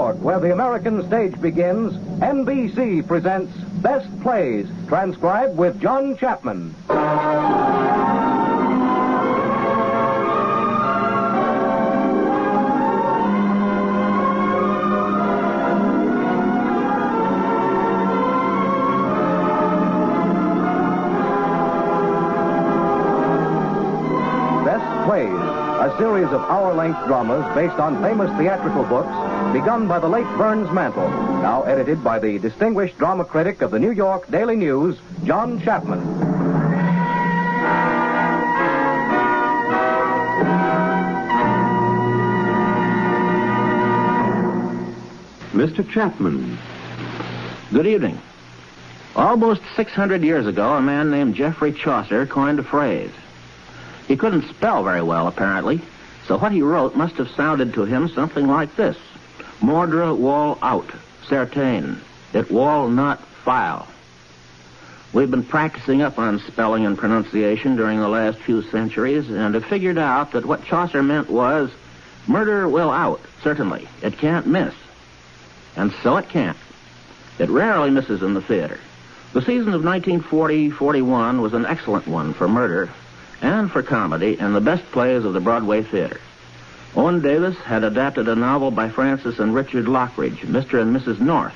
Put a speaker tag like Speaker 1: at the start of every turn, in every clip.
Speaker 1: York, where the American stage begins, NBC presents Best Plays, transcribed with John Chapman. A series of hour-length dramas based on famous theatrical books begun by the late Burns Mantle, now edited by the distinguished drama critic of the New York Daily News, John Chapman.
Speaker 2: Mr. Chapman. Good evening. Almost 600 years ago, a man named Geoffrey Chaucer coined a phrase. He couldn't spell very well, apparently, so what he wrote must have sounded to him something like this. Mordre wall out, certain, it wall not file. We've been practicing up on spelling and pronunciation during the last few centuries and have figured out that what Chaucer meant was, murder will out, certainly. It can't miss. And so it can't. It rarely misses in the theater. The season of 1940-41 was an excellent one for murder and for comedy and the best plays of the Broadway theater. Owen Davis had adapted a novel by Francis and Richard Lockridge, Mr. and Mrs. North,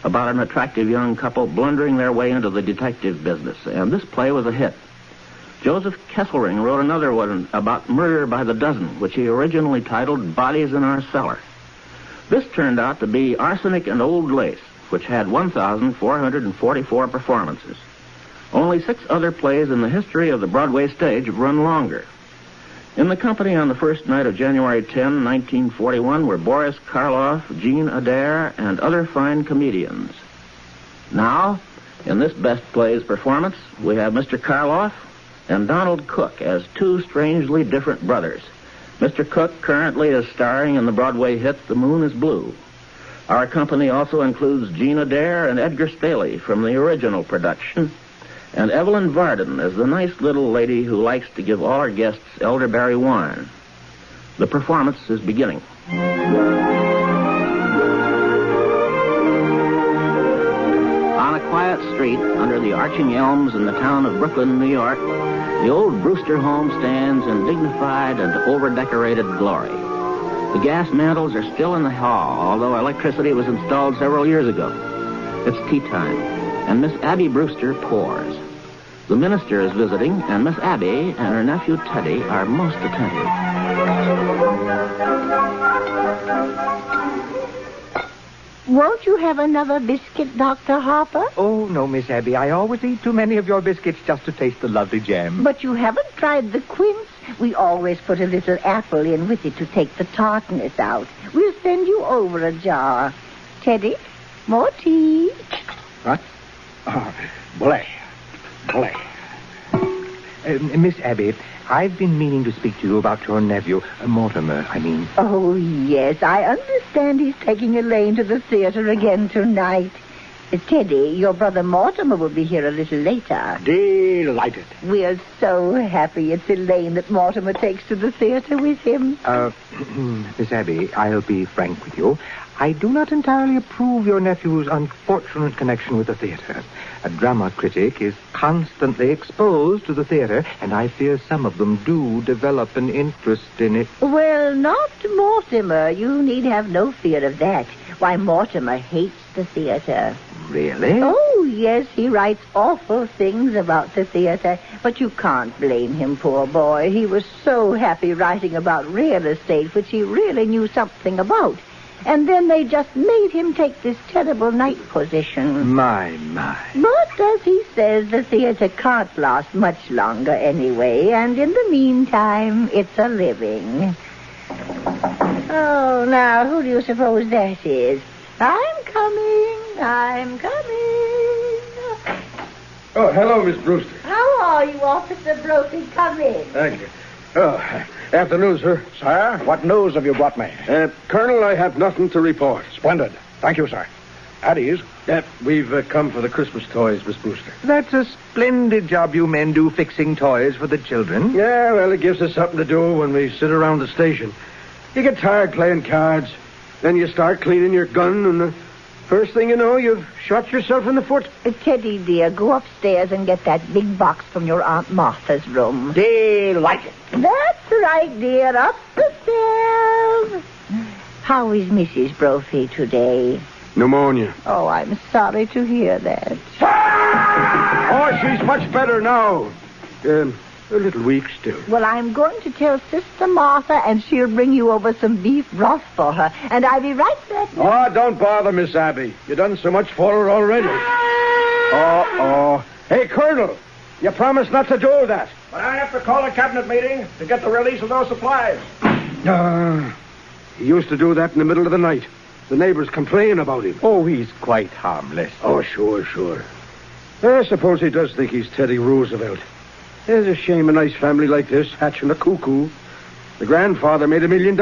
Speaker 2: about an attractive young couple blundering their way into the detective business, and this play was a hit. Joseph Kesselring wrote another one about murder by the dozen, which he originally titled Bodies in Our Cellar. This turned out to be Arsenic and Old Lace, which had 1,444 performances. Only 6 other plays in the history of the Broadway stage have run longer. In the company on the first night of January 10, 1941, were Boris Karloff, Jean Adair, and other fine comedians. Now, in this Best Plays performance, we have Mr. Karloff and Donald Cook as 2 strangely different brothers. Mr. Cook currently is starring in the Broadway hit The Moon is Blue. Our company also includes Jean Adair and Edgar Staley from the original production, and Evelyn Varden as the nice little lady who likes to give all her guests elderberry wine. The performance is beginning. On a quiet street under the arching elms in the town of Brooklyn, New York, the old Brewster home stands in dignified and over-decorated glory. The gas mantles are still in the hall, although electricity was installed several years ago. It's tea time, and Miss Abby Brewster pours. The minister is visiting, and Miss Abby and her nephew Teddy are most attentive.
Speaker 3: Won't you have another biscuit, Dr. Harper?
Speaker 4: Oh, no, Miss Abby. I always eat too many of your biscuits just to taste the lovely jam.
Speaker 3: But you haven't tried the quince. We always put a little apple in with it to take the tartness out. We'll send you over a jar. Teddy, more tea.
Speaker 4: What? Boy. Miss Abby, I've been meaning to speak to you about your nephew, Mortimer, I mean.
Speaker 3: Oh, yes, I understand he's taking Elaine to the theater again tonight. Teddy, your brother Mortimer will be here a little later.
Speaker 4: Delighted.
Speaker 3: We're so happy it's Elaine that Mortimer takes to the theater with him.
Speaker 4: Miss Abby, I'll be frank with you. I do not entirely approve your nephew's unfortunate connection with the theater. A drama critic is constantly exposed to the theater, and I fear some of them do develop an interest in it.
Speaker 3: Well, not Mortimer. You need have no fear of that. Why, Mortimer hates the theater.
Speaker 4: Really?
Speaker 3: Oh, yes, he writes awful things about the theater, but you can't blame him, poor boy. He was so happy writing about real estate, which he really knew something about. And then they just made him take this terrible night position.
Speaker 4: My.
Speaker 3: But, as he says, the theater can't last much longer anyway, and in the meantime, it's a living. Oh, now, who do you suppose that is? I'm coming.
Speaker 5: Oh, hello, Miss Brewster.
Speaker 3: How are you, Officer Brophy? Come in.
Speaker 5: Thank you. Oh, afternoon, sir.
Speaker 6: Sir, what news have you brought me?
Speaker 5: Colonel, I have nothing to report.
Speaker 6: Splendid. Thank you, sir. At ease.
Speaker 5: We've come for the Christmas toys, Miss Brewster.
Speaker 4: That's a splendid job you men do fixing toys for the children.
Speaker 5: Yeah, well, it gives us something to do when we sit around the station. You get tired playing cards. Then you start cleaning your gun, and the first thing you know, you've shot yourself in the foot.
Speaker 3: Teddy, dear, go upstairs and get that big box from your Aunt Martha's room.
Speaker 6: Delighted.
Speaker 3: That's right, dear. Up the stairs. How is Mrs. Brophy today?
Speaker 5: Pneumonia.
Speaker 3: Oh, I'm sorry to hear that.
Speaker 5: Oh, she's much better now. A little weak still.
Speaker 3: Well, I'm going to tell Sister Martha, and she'll bring you over some beef broth for her. And I'll be right back.
Speaker 5: Oh, don't bother, Miss Abby. You've done so much for her already. Uh-oh. Hey, Colonel, you promised not to do that.
Speaker 6: But I have to call a cabinet meeting to get the release of those supplies.
Speaker 5: He used to do that in the middle of the night. The neighbors complain about him.
Speaker 4: Oh, he's quite harmless.
Speaker 5: Oh, sure. I suppose he does think he's Teddy Roosevelt. It's a shame a nice family like this hatching a cuckoo. The grandfather made $1 million.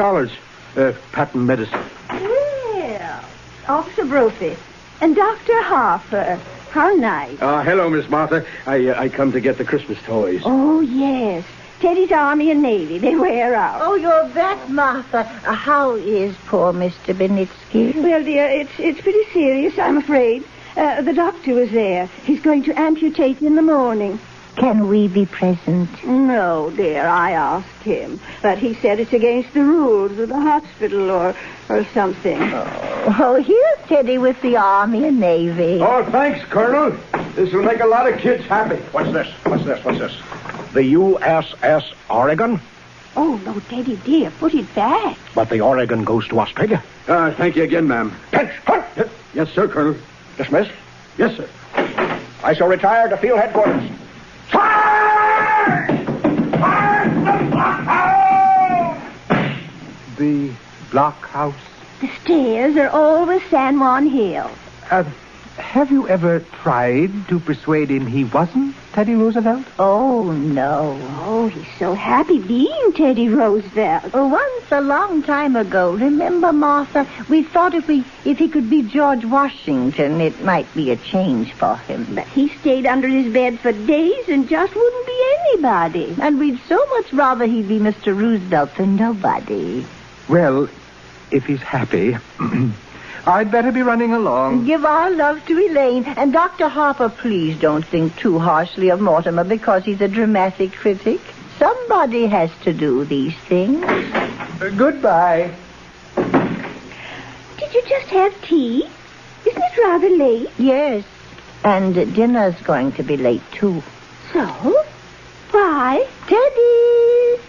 Speaker 5: Patent medicine.
Speaker 7: Well, Officer Brophy and Dr. Harper. How nice.
Speaker 5: Hello, Miss Martha. I come to get the Christmas toys.
Speaker 7: Oh, yes. Teddy's Army and Navy. They wear out.
Speaker 3: Oh, you're back, Martha. How is poor Mr. Benitsky?
Speaker 7: Well, dear, it's pretty serious, I'm afraid. The doctor was there. He's going to amputate in the morning.
Speaker 3: Can we be present?
Speaker 7: No, dear, I asked him. But he said it's against the rules of the hospital or something.
Speaker 3: Oh, here's Teddy with the Army and Navy.
Speaker 5: Oh, thanks, Colonel. This will make a lot of kids happy.
Speaker 6: What's this? The USS Oregon?
Speaker 7: Oh, no, Teddy, dear, put it back.
Speaker 6: But the Oregon goes to Australia.
Speaker 5: Thank you again, ma'am.
Speaker 6: Pinch, hunt.
Speaker 5: Yes, sir, Colonel.
Speaker 6: Dismissed.
Speaker 5: Yes, sir.
Speaker 6: I shall retire to field headquarters. Fire! Fire the blockhouse!
Speaker 4: The blockhouse?
Speaker 7: The stairs are always San Juan Hill.
Speaker 4: Have you ever tried to persuade him he wasn't Teddy Roosevelt?
Speaker 3: Oh, no.
Speaker 7: Oh, he's so happy being Teddy Roosevelt.
Speaker 3: Once a long time ago, remember, Martha, we thought if he could be George Washington, it might be a change for him.
Speaker 7: But he stayed under his bed for days and just wouldn't be anybody.
Speaker 3: And we'd so much rather he'd be Mr. Roosevelt than nobody.
Speaker 4: Well, if he's happy, I'd better be running along.
Speaker 3: Give our love to Elaine. And Dr. Harper, please don't think too harshly of Mortimer because he's a dramatic critic. Somebody has to do these things.
Speaker 4: Goodbye.
Speaker 7: Did you just have tea? Isn't it rather late?
Speaker 3: Yes. And dinner's going to be late, too.
Speaker 7: So? Why?
Speaker 3: Teddy!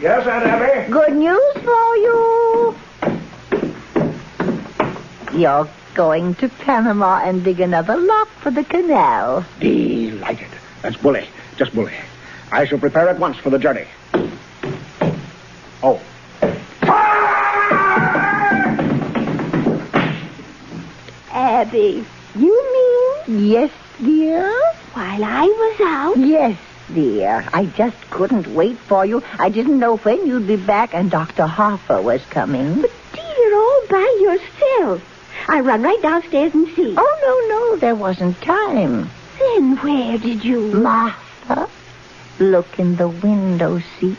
Speaker 6: Yes, Aunt Abby?
Speaker 3: Good news for you. You're going to Panama and dig another lock for the canal.
Speaker 6: Delighted. That's bully. Just bully. I shall prepare at once for the journey. Oh.
Speaker 7: Abby, you mean?
Speaker 3: Yes, dear?
Speaker 7: While I was out?
Speaker 3: Yes, dear. I just couldn't wait for you. I didn't know when you'd be back, and Dr. Harper was coming.
Speaker 7: But, dear, all by yourself. I'll run right downstairs and see.
Speaker 3: Oh, no, there wasn't time.
Speaker 7: Then where did you...
Speaker 3: Martha, look in the window seat.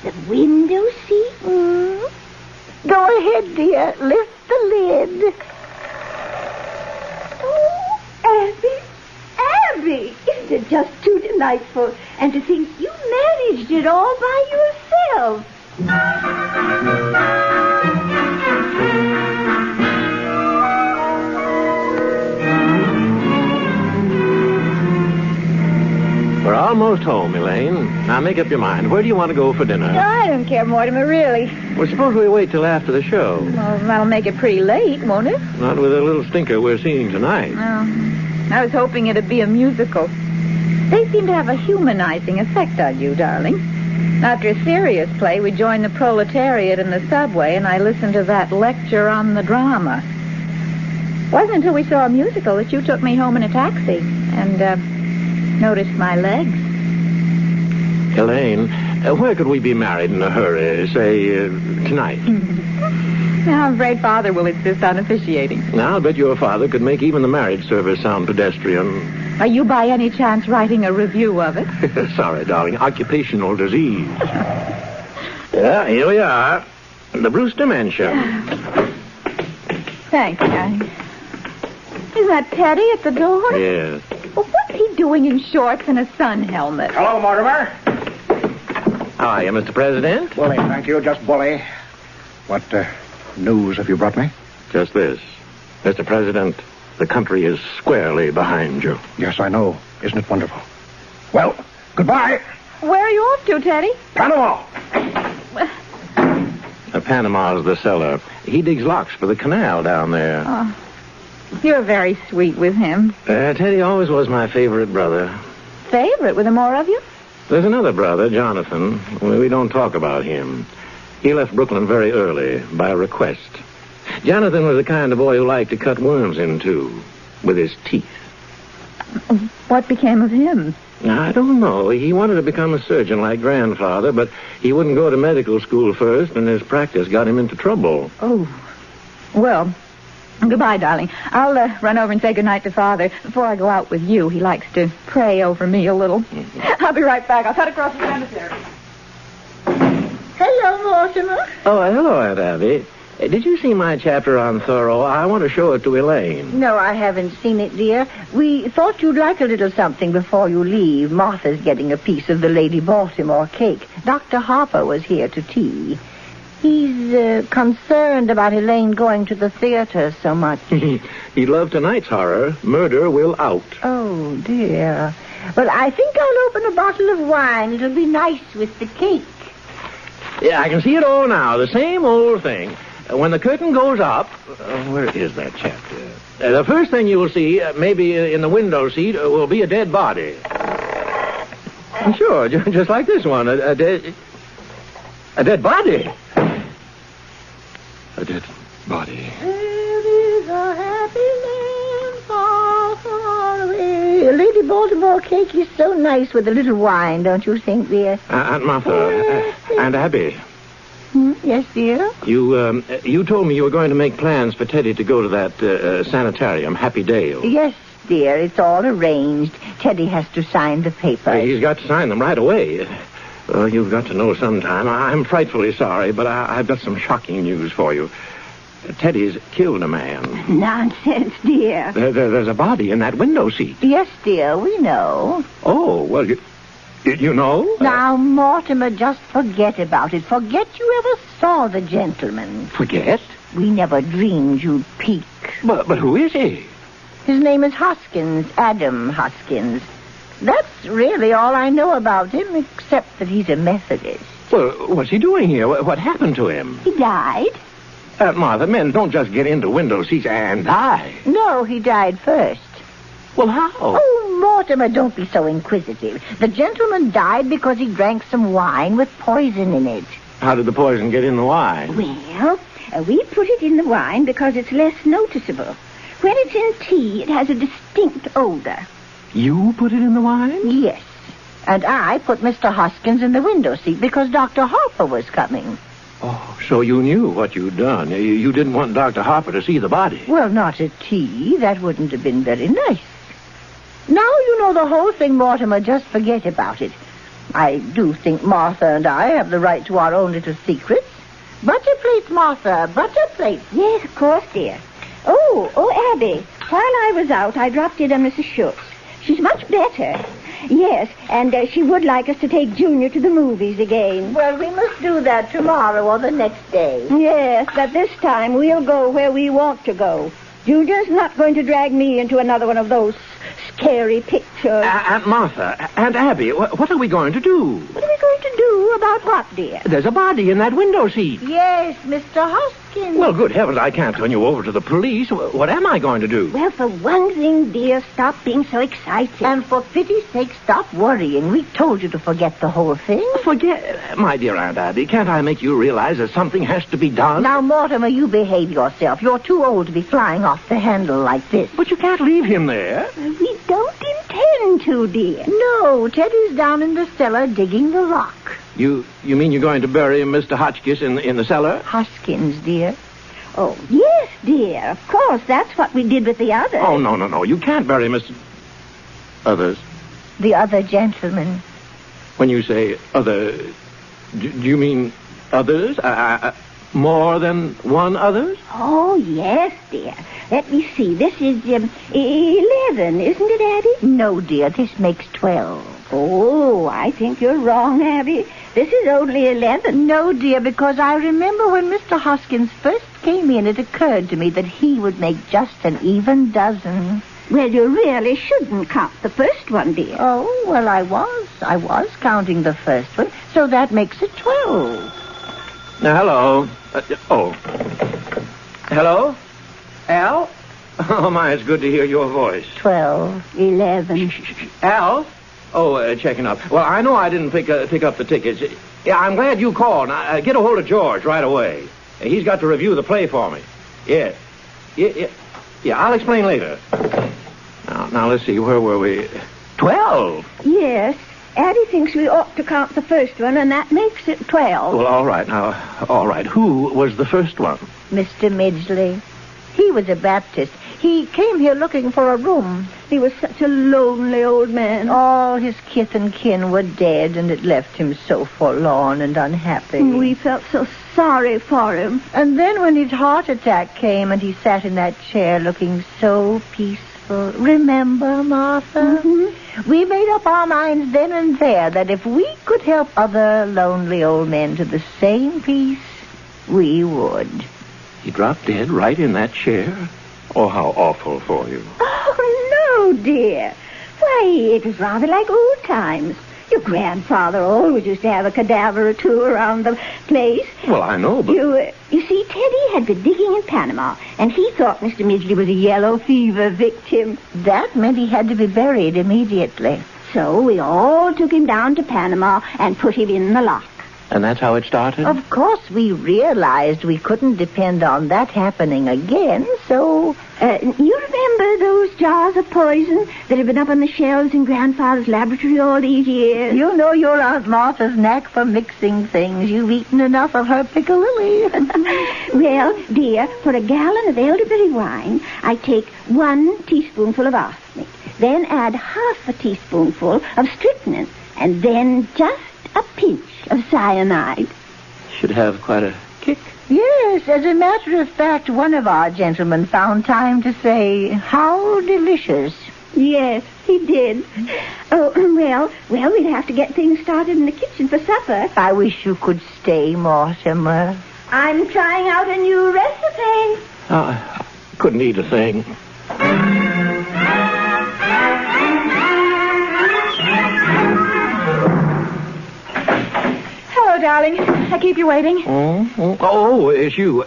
Speaker 7: The window seat?
Speaker 3: Go ahead, dear. Lift the lid.
Speaker 7: Oh, Abby, isn't it just too delightful? And to think you managed it all by yourself.
Speaker 2: We're almost home, Elaine. Now make up your mind. Where do you want to go for dinner?
Speaker 8: I don't care, Mortimer, really.
Speaker 2: Well, suppose we wait till after the show.
Speaker 8: Well, that'll make it pretty late, won't it?
Speaker 2: Not with a little stinker we're seeing tonight.
Speaker 8: No. I was hoping it'd be a musical. They seem to have a humanizing effect on you, darling. After a serious play, we joined the proletariat in the subway, and I listened to that lecture on the drama. It wasn't until we saw a musical that you took me home in a taxi and noticed my legs.
Speaker 2: Elaine, where could we be married in a hurry? Say, tonight.
Speaker 8: Now, I'm afraid Father will insist on officiating.
Speaker 2: Now, I'll bet your father could make even the marriage service sound pedestrian.
Speaker 8: Are you by any chance writing a review of it?
Speaker 2: Sorry, darling. Occupational disease. Yeah, here we are. The Brewster Mansion.
Speaker 8: Thanks, darling. Is that Teddy at the door?
Speaker 2: Yes.
Speaker 8: Well, what's he doing in shorts and a sun helmet?
Speaker 6: Hello, Mortimer.
Speaker 2: How are you, Mr. President?
Speaker 6: Bully, thank you. Just bully. What news have you brought me?
Speaker 2: Just this. Mr. President, the country is squarely behind you.
Speaker 6: Yes, I know. Isn't it wonderful? Well, goodbye.
Speaker 8: Where are you off to, Teddy?
Speaker 6: Panama.
Speaker 2: Panama's the cellar. He digs locks for the canal down there.
Speaker 8: Oh, you're very sweet with him.
Speaker 2: Teddy always was my favorite brother.
Speaker 8: Favorite? Were there more of you?
Speaker 2: There's another brother, Jonathan. We don't talk about him. He left Brooklyn very early, by request. Jonathan was the kind of boy who liked to cut worms in two, with his teeth.
Speaker 8: What became of him?
Speaker 2: I don't know. He wanted to become a surgeon like Grandfather, but he wouldn't go to medical school first, and his practice got him into trouble.
Speaker 8: Oh. Well, goodbye, darling. I'll run over and say goodnight to Father before I go out with you. He likes to pray over me a little. Mm-hmm. I'll be right back. I'll cut across the cemetery.
Speaker 3: Hello, Mortimer.
Speaker 2: Oh, hello, Aunt Abby. Did you see my chapter on Thoreau? I want to show it to Elaine.
Speaker 3: No, I haven't seen it, dear. We thought you'd like a little something before you leave. Martha's getting a piece of the Lady Baltimore cake. Dr. Harper was here to tea. He's concerned about Elaine going to the theater so much.
Speaker 2: He loved tonight's horror. Murder Will Out.
Speaker 3: Oh, dear. Well, I think I'll open a bottle of wine. It'll be nice with the cake.
Speaker 2: Yeah, I can see it all now. The same old thing. When the curtain goes up... where is that chapter? The first thing you will see, maybe in the window seat, will be a dead body. Sure, just like this one. A dead body. A dead body.
Speaker 3: There is a happy land far, far away. Lady Baltimore cake is so nice with a little wine, don't you think, dear?
Speaker 2: Aunt Martha, Aunt Abby.
Speaker 3: Yes, dear?
Speaker 2: You told me you were going to make plans for Teddy to go to that sanitarium, Happy Dale.
Speaker 3: Yes, dear. It's all arranged. Teddy has to sign the papers.
Speaker 2: He's got to sign them right away. You've got to know sometime. I'm frightfully sorry, but I've got some shocking news for you. Teddy's killed a man.
Speaker 3: Nonsense, dear.
Speaker 2: There's a body in that window seat.
Speaker 3: Yes, dear, we know.
Speaker 2: Oh, well, you know?
Speaker 3: Now, Mortimer, just forget about it. Forget you ever saw the gentleman.
Speaker 2: Forget?
Speaker 3: We never dreamed you'd peek.
Speaker 2: But who is he?
Speaker 3: His name is Hoskins, Adam Hoskins. That's really all I know about him, except that he's a Methodist.
Speaker 2: Well, what's he doing here? What happened to him?
Speaker 3: He died.
Speaker 2: Martha, men don't just get into window seats and die.
Speaker 3: No, he died first.
Speaker 2: Well, how?
Speaker 3: Oh, Mortimer, don't be so inquisitive. The gentleman died because he drank some wine with poison in it.
Speaker 2: How did the poison get in the wine?
Speaker 7: Well, we put it in the wine because it's less noticeable. When it's in tea, it has a distinct odor.
Speaker 2: You put it in the wine?
Speaker 3: Yes. And I put Mr. Hoskins in the window seat because Dr. Harper was coming.
Speaker 2: Oh, so you knew what you'd done. You didn't want Dr. Harper to see the body.
Speaker 3: Well, not at tea. That wouldn't have been very nice. Now you know the whole thing, Mortimer. Just forget about it. I do think Martha and I have the right to our own little secrets. Butter plates, Martha. Butter plates.
Speaker 7: Yes, of course, dear. Oh, Abby. While I was out, I dropped in on Mrs. Schultz. She's much better. Yes, and she would like us to take Junior to the movies again.
Speaker 3: Well, we must do that tomorrow or the next day.
Speaker 7: Yes, but this time we'll go where we want to go. Junior's not going to drag me into another one of those scary pictures.
Speaker 2: Aunt Martha, Aunt Abby, what are we going to do?
Speaker 7: What are we going to do about what, dear?
Speaker 2: There's a body in that window seat.
Speaker 3: Yes, Mr. Hoskins.
Speaker 2: Well, good heavens, I can't turn you over to the police. What am I going to do?
Speaker 7: Well, for one thing, dear, stop being so excited.
Speaker 3: And for pity's sake, stop worrying. We told you to forget the whole thing.
Speaker 2: Forget? My dear Aunt Abby, can't I make you realize that something has to be done?
Speaker 3: Now, Mortimer, you behave yourself. You're too old to be flying off the handle like this.
Speaker 2: But you can't leave him there.
Speaker 7: We don't intend to, dear.
Speaker 3: No, Teddy's down in the cellar digging the rock.
Speaker 2: You mean you're going to bury Mr. Hotchkiss in the cellar?
Speaker 3: Hoskins, dear.
Speaker 7: Oh, yes, dear. Of course, that's what we did with the others.
Speaker 2: Oh, no. You can't bury Mr. Others.
Speaker 3: The other gentleman.
Speaker 2: When you say other, do you mean others? More than one others?
Speaker 7: Oh, yes, dear. Let me see. This is 11, isn't it, Abby?
Speaker 3: No, dear, this makes 12.
Speaker 7: Oh, I think you're wrong, Abby. This is only 11.
Speaker 3: No, dear, because I remember when Mr. Hoskins first came in, it occurred to me that he would make just an even dozen.
Speaker 7: Well, you really shouldn't count the first one, dear.
Speaker 3: Oh, well, I was counting the first one, so that makes it 12.
Speaker 2: Hello. Hello? Al? Oh, my, it's good to hear your voice.
Speaker 3: 12.
Speaker 7: 11.
Speaker 2: Al? Oh, checking up. Well, I know I didn't pick up the tickets. Yeah, I'm glad you called. Now, get a hold of George right away. He's got to review the play for me. Yeah, I'll explain later. Now, let's see. Where were we? 12.
Speaker 7: Yes. Addie thinks we ought to count the first one, and that makes it 12.
Speaker 2: Well, all right. Now, all right. Who was the first one?
Speaker 3: Mr. Midgley. He was a Baptist. He came here looking for a room.
Speaker 7: He was such a lonely old man.
Speaker 3: All his kith and kin were dead, and it left him so forlorn and unhappy.
Speaker 7: We felt so sorry for him.
Speaker 3: And then when his heart attack came and he sat in that chair looking so peaceful. Remember, Martha?
Speaker 7: Mm-hmm.
Speaker 3: We made up our minds then and there that if we could help other lonely old men to the same peace, we would.
Speaker 2: He dropped dead right in that chair? Oh, how awful for you.
Speaker 7: Oh, no, dear. Why, it was rather like old times. Your grandfather always used to have a cadaver or two around the place.
Speaker 2: Well, I know, but...
Speaker 7: You see, Teddy had been digging in Panama, and he thought Mr. Midgley was a yellow fever victim.
Speaker 3: That meant he had to be buried immediately.
Speaker 7: So we all took him down to Panama and put him in the lock.
Speaker 2: And that's how it started?
Speaker 3: Of course, we realized we couldn't depend on that happening again, so...
Speaker 7: You remember those jars of poison that have been up on the shelves in Grandfather's laboratory all these years?
Speaker 3: You know your Aunt Martha's knack for mixing things. You've eaten enough of her piccalilli.
Speaker 7: Well, dear, for a gallon of elderberry wine, I take 1 teaspoonful of arsenic, then add half a teaspoonful of strychnine, and then just a pinch of cyanide.
Speaker 2: Should have quite a kick.
Speaker 3: Yes, as a matter of fact, one of our gentlemen found time to say, "How delicious."
Speaker 7: Yes, he did. Oh, well, we'd have to get things started in the kitchen for supper.
Speaker 3: I wish you could stay, Mortimer.
Speaker 7: I'm trying out a new recipe.
Speaker 2: I couldn't eat a thing.
Speaker 8: Hello, darling. I keep you waiting.
Speaker 2: Oh, it's you.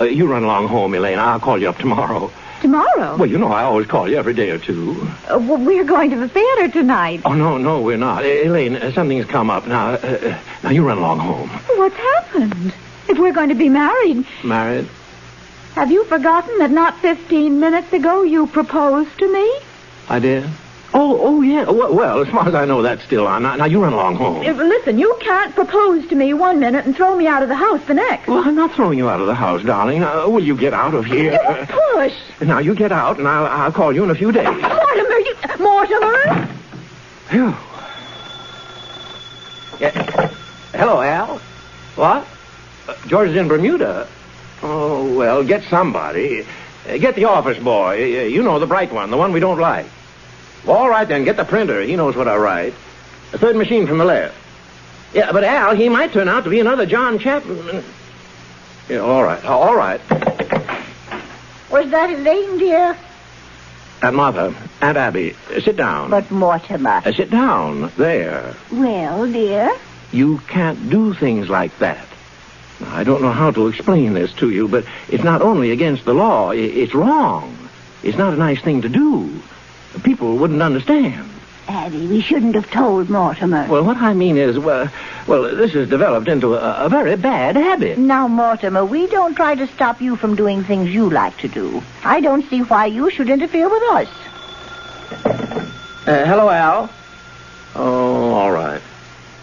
Speaker 2: You run along home, Elaine. I'll call you up tomorrow.
Speaker 8: Tomorrow?
Speaker 2: Well, you know I always call you every day or two.
Speaker 8: Well, we're going to the theater tonight.
Speaker 2: Oh, no, we're not. Elaine, something's come up. Now you run along home.
Speaker 8: What's happened? If we're going to be married...
Speaker 2: Married?
Speaker 8: Have you forgotten that not 15 minutes ago you proposed to me?
Speaker 2: I did? Oh, yeah. Well, as far as I know, that's still on. Now you run along home.
Speaker 8: Listen, you can't propose to me 1 minute and throw me out of the house the next.
Speaker 2: Well, I'm not throwing you out of the house, darling. Will you get out of here?
Speaker 8: You push.
Speaker 2: Now, you get out, and I'll call you in a few days.
Speaker 8: Mortimer!
Speaker 2: Phew. Yeah. Hello, Al. What? George is in Bermuda. Oh, well, get somebody. Get the office boy. You know, the bright one, the one we don't like. All right, then, get the printer. He knows what I write. The third machine from the left. Yeah, but Al, he might turn out to be another John Chapman. Yeah, all right.
Speaker 3: Was that Elaine, dear?
Speaker 2: Aunt Martha, Aunt Abby, sit down.
Speaker 3: But Mortimer...
Speaker 2: Sit down. There.
Speaker 7: Well, dear?
Speaker 2: You can't do things like that. Now, I don't know how to explain this to you, but it's not only against the law. It's wrong. It's not a nice thing to do. People wouldn't understand.
Speaker 7: Abby, we shouldn't have told Mortimer.
Speaker 2: Well, what I mean is, well, this has developed into a very bad habit.
Speaker 3: Now, Mortimer, we don't try to stop you from doing things you like to do. I don't see why you should interfere with us.
Speaker 2: Hello, Al. Oh, all right.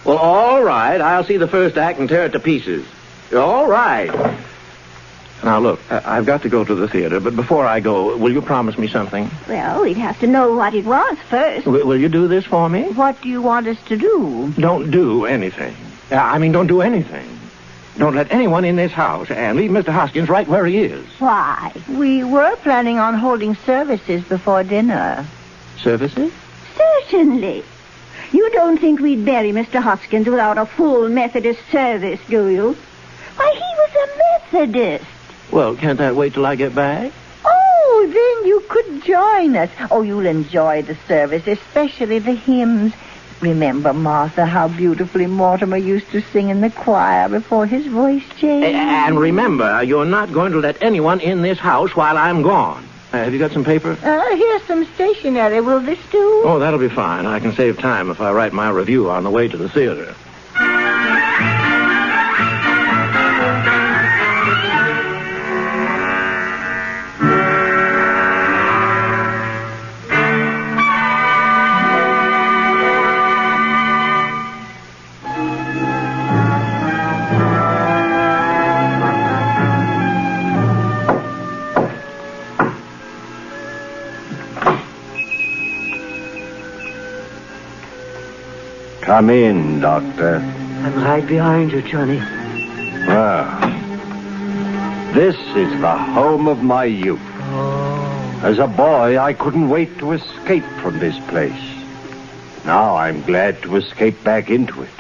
Speaker 2: Well, all right. I'll see the first act and tear it to pieces. All right. Now, look, I've got to go to the theater, but before I go, will you promise me something?
Speaker 7: Well, we'd have to know what it was first.
Speaker 2: Will you do this for me?
Speaker 3: What do you want us to do?
Speaker 2: Don't do anything. Don't do anything. Don't let anyone in this house, and leave Mr. Hoskins right where he is.
Speaker 3: Why? We were planning on holding services before dinner.
Speaker 2: Services?
Speaker 7: Certainly. You don't think we'd bury Mr. Hoskins without a full Methodist service, do you? Why, he was a Methodist.
Speaker 2: Well, can't that wait till I get back?
Speaker 3: Oh, then you could join us. Oh, you'll enjoy the service, especially the hymns. Remember, Martha, how beautifully Mortimer used to sing in the choir before his voice changed?
Speaker 2: And remember, you're not going to let anyone in this house while I'm gone. Have you got some paper?
Speaker 3: Here's some stationery. Will this do?
Speaker 2: Oh, that'll be fine. I can save time if I write my review on the way to the theater.
Speaker 5: Come in, Doctor.
Speaker 9: I'm right behind you, Johnny.
Speaker 5: Well, this is the home of my youth.
Speaker 9: Oh.
Speaker 5: As a boy, I couldn't wait to escape from this place. Now I'm glad to escape back into it.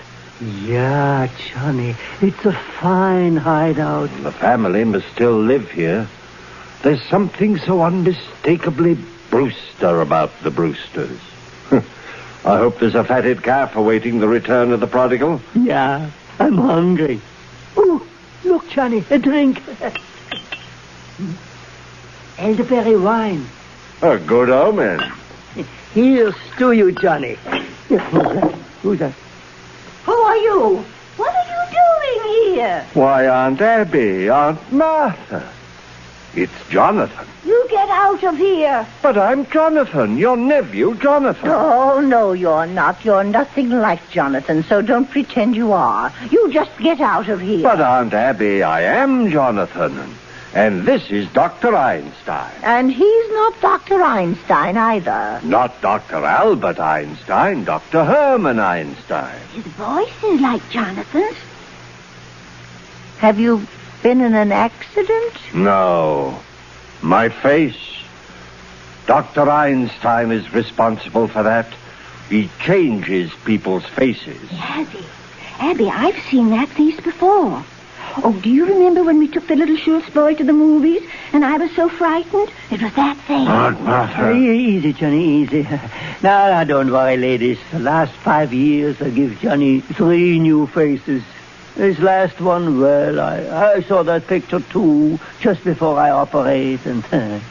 Speaker 9: Yeah, Johnny. It's a fine hideout.
Speaker 5: The family must still live here. There's something so unmistakably Brewster about the Brewsters. I hope there's a fatted calf awaiting the return of the prodigal.
Speaker 9: Yeah, I'm hungry. Oh, look, Johnny, a drink. Elderberry wine.
Speaker 5: A good omen.
Speaker 9: Here's to you, Johnny. Who's that?
Speaker 7: Who are you? What are you doing here?
Speaker 5: Why, Aunt Abby, Aunt Martha. It's Jonathan.
Speaker 7: You get out of here.
Speaker 5: But I'm Jonathan, your nephew, Jonathan.
Speaker 3: Oh, no, you're not. You're nothing like Jonathan, so don't pretend you are. You just get out of here.
Speaker 5: But, Aunt Abby, I am Jonathan. And this is Dr. Einstein.
Speaker 3: And he's not Dr. Einstein either.
Speaker 5: Not Dr. Albert Einstein, Dr. Herman Einstein.
Speaker 7: His voice is like Jonathan's.
Speaker 3: Have you been in an accident?
Speaker 5: No. My face. Dr. Einstein is responsible for that. He changes people's faces.
Speaker 7: Abby, I've seen that face before. Oh, do you remember when we took the little Schultz boy to the movies and I was so frightened? It was that face.
Speaker 5: Aunt Martha.
Speaker 9: Easy, Johnny, easy. Now, don't worry, ladies. The last 5 years, I give Johnny 3 new faces. This last one, well, I saw that picture, too, just before I operate, and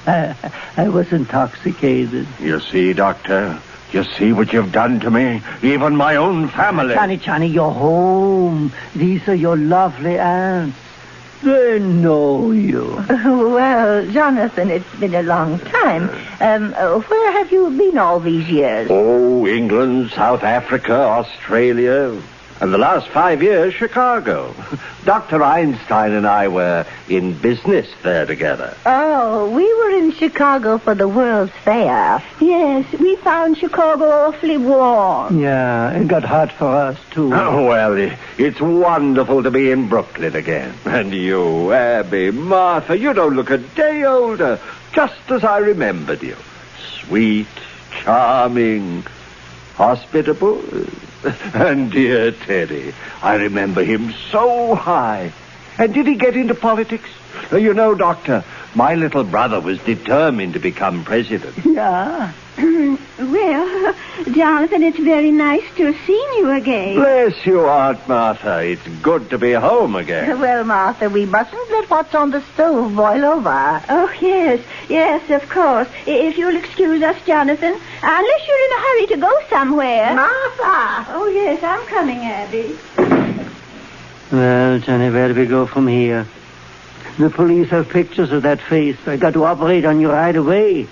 Speaker 9: I was intoxicated.
Speaker 5: You see, Doctor? You see what you've done to me? Even my own family.
Speaker 9: Johnny, you're home. These are your lovely aunts. They know you.
Speaker 3: Well, Jonathan, it's been a long time. Where have you been all these years?
Speaker 5: Oh, England, South Africa, Australia, and the last 5 years, Chicago. Dr. Einstein and I were in business there together.
Speaker 3: Oh, we were in Chicago for the World's Fair.
Speaker 7: Yes, we found Chicago awfully warm.
Speaker 9: Yeah, it got hot for us, too.
Speaker 5: Oh, well, it's wonderful to be in Brooklyn again. And you, Abby, Martha, you don't look a day older. Just as I remembered you. Sweet, charming, hospitable. And dear Teddy, I remember him so high. And did he get into politics? You know, Doctor, my little brother was determined to become president.
Speaker 9: Yeah.
Speaker 7: Well, Jonathan, it's very nice to have seen you again.
Speaker 5: Bless you, Aunt Martha. It's good to be home again.
Speaker 3: Well, Martha, we mustn't let what's on the stove boil over.
Speaker 7: Oh, yes, of course. If you'll excuse us, Jonathan, unless you're in a hurry to go somewhere.
Speaker 3: Martha!
Speaker 7: Oh, yes, I'm coming, Abby.
Speaker 9: Well, Johnny, where do we go from here? The police have pictures of that face. I got to operate on you right away.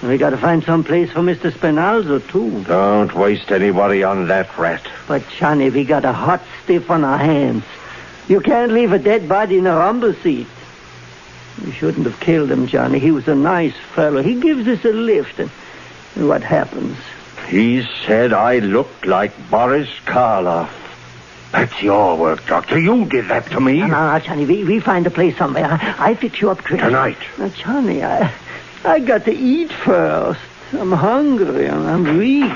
Speaker 9: And we got to find some place for Mr. Spinalzo, too.
Speaker 5: Don't waste any worry on that rat.
Speaker 9: But, Johnny, we got a hot stiff on our hands. You can't leave a dead body in a rumble seat. We shouldn't have killed him, Johnny. He was a nice fellow. He gives us a lift, and what happens?
Speaker 5: He said I looked like Boris Karloff. That's your work, Doctor. You did that to me.
Speaker 9: No, Johnny, we find a place somewhere. I fix you up quick.
Speaker 5: Tonight.
Speaker 9: Now, Johnny, I got to eat first. I'm hungry. I'm weak.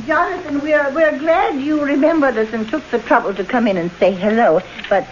Speaker 3: Jonathan, we're glad you remembered us and took the trouble to come in and say hello. But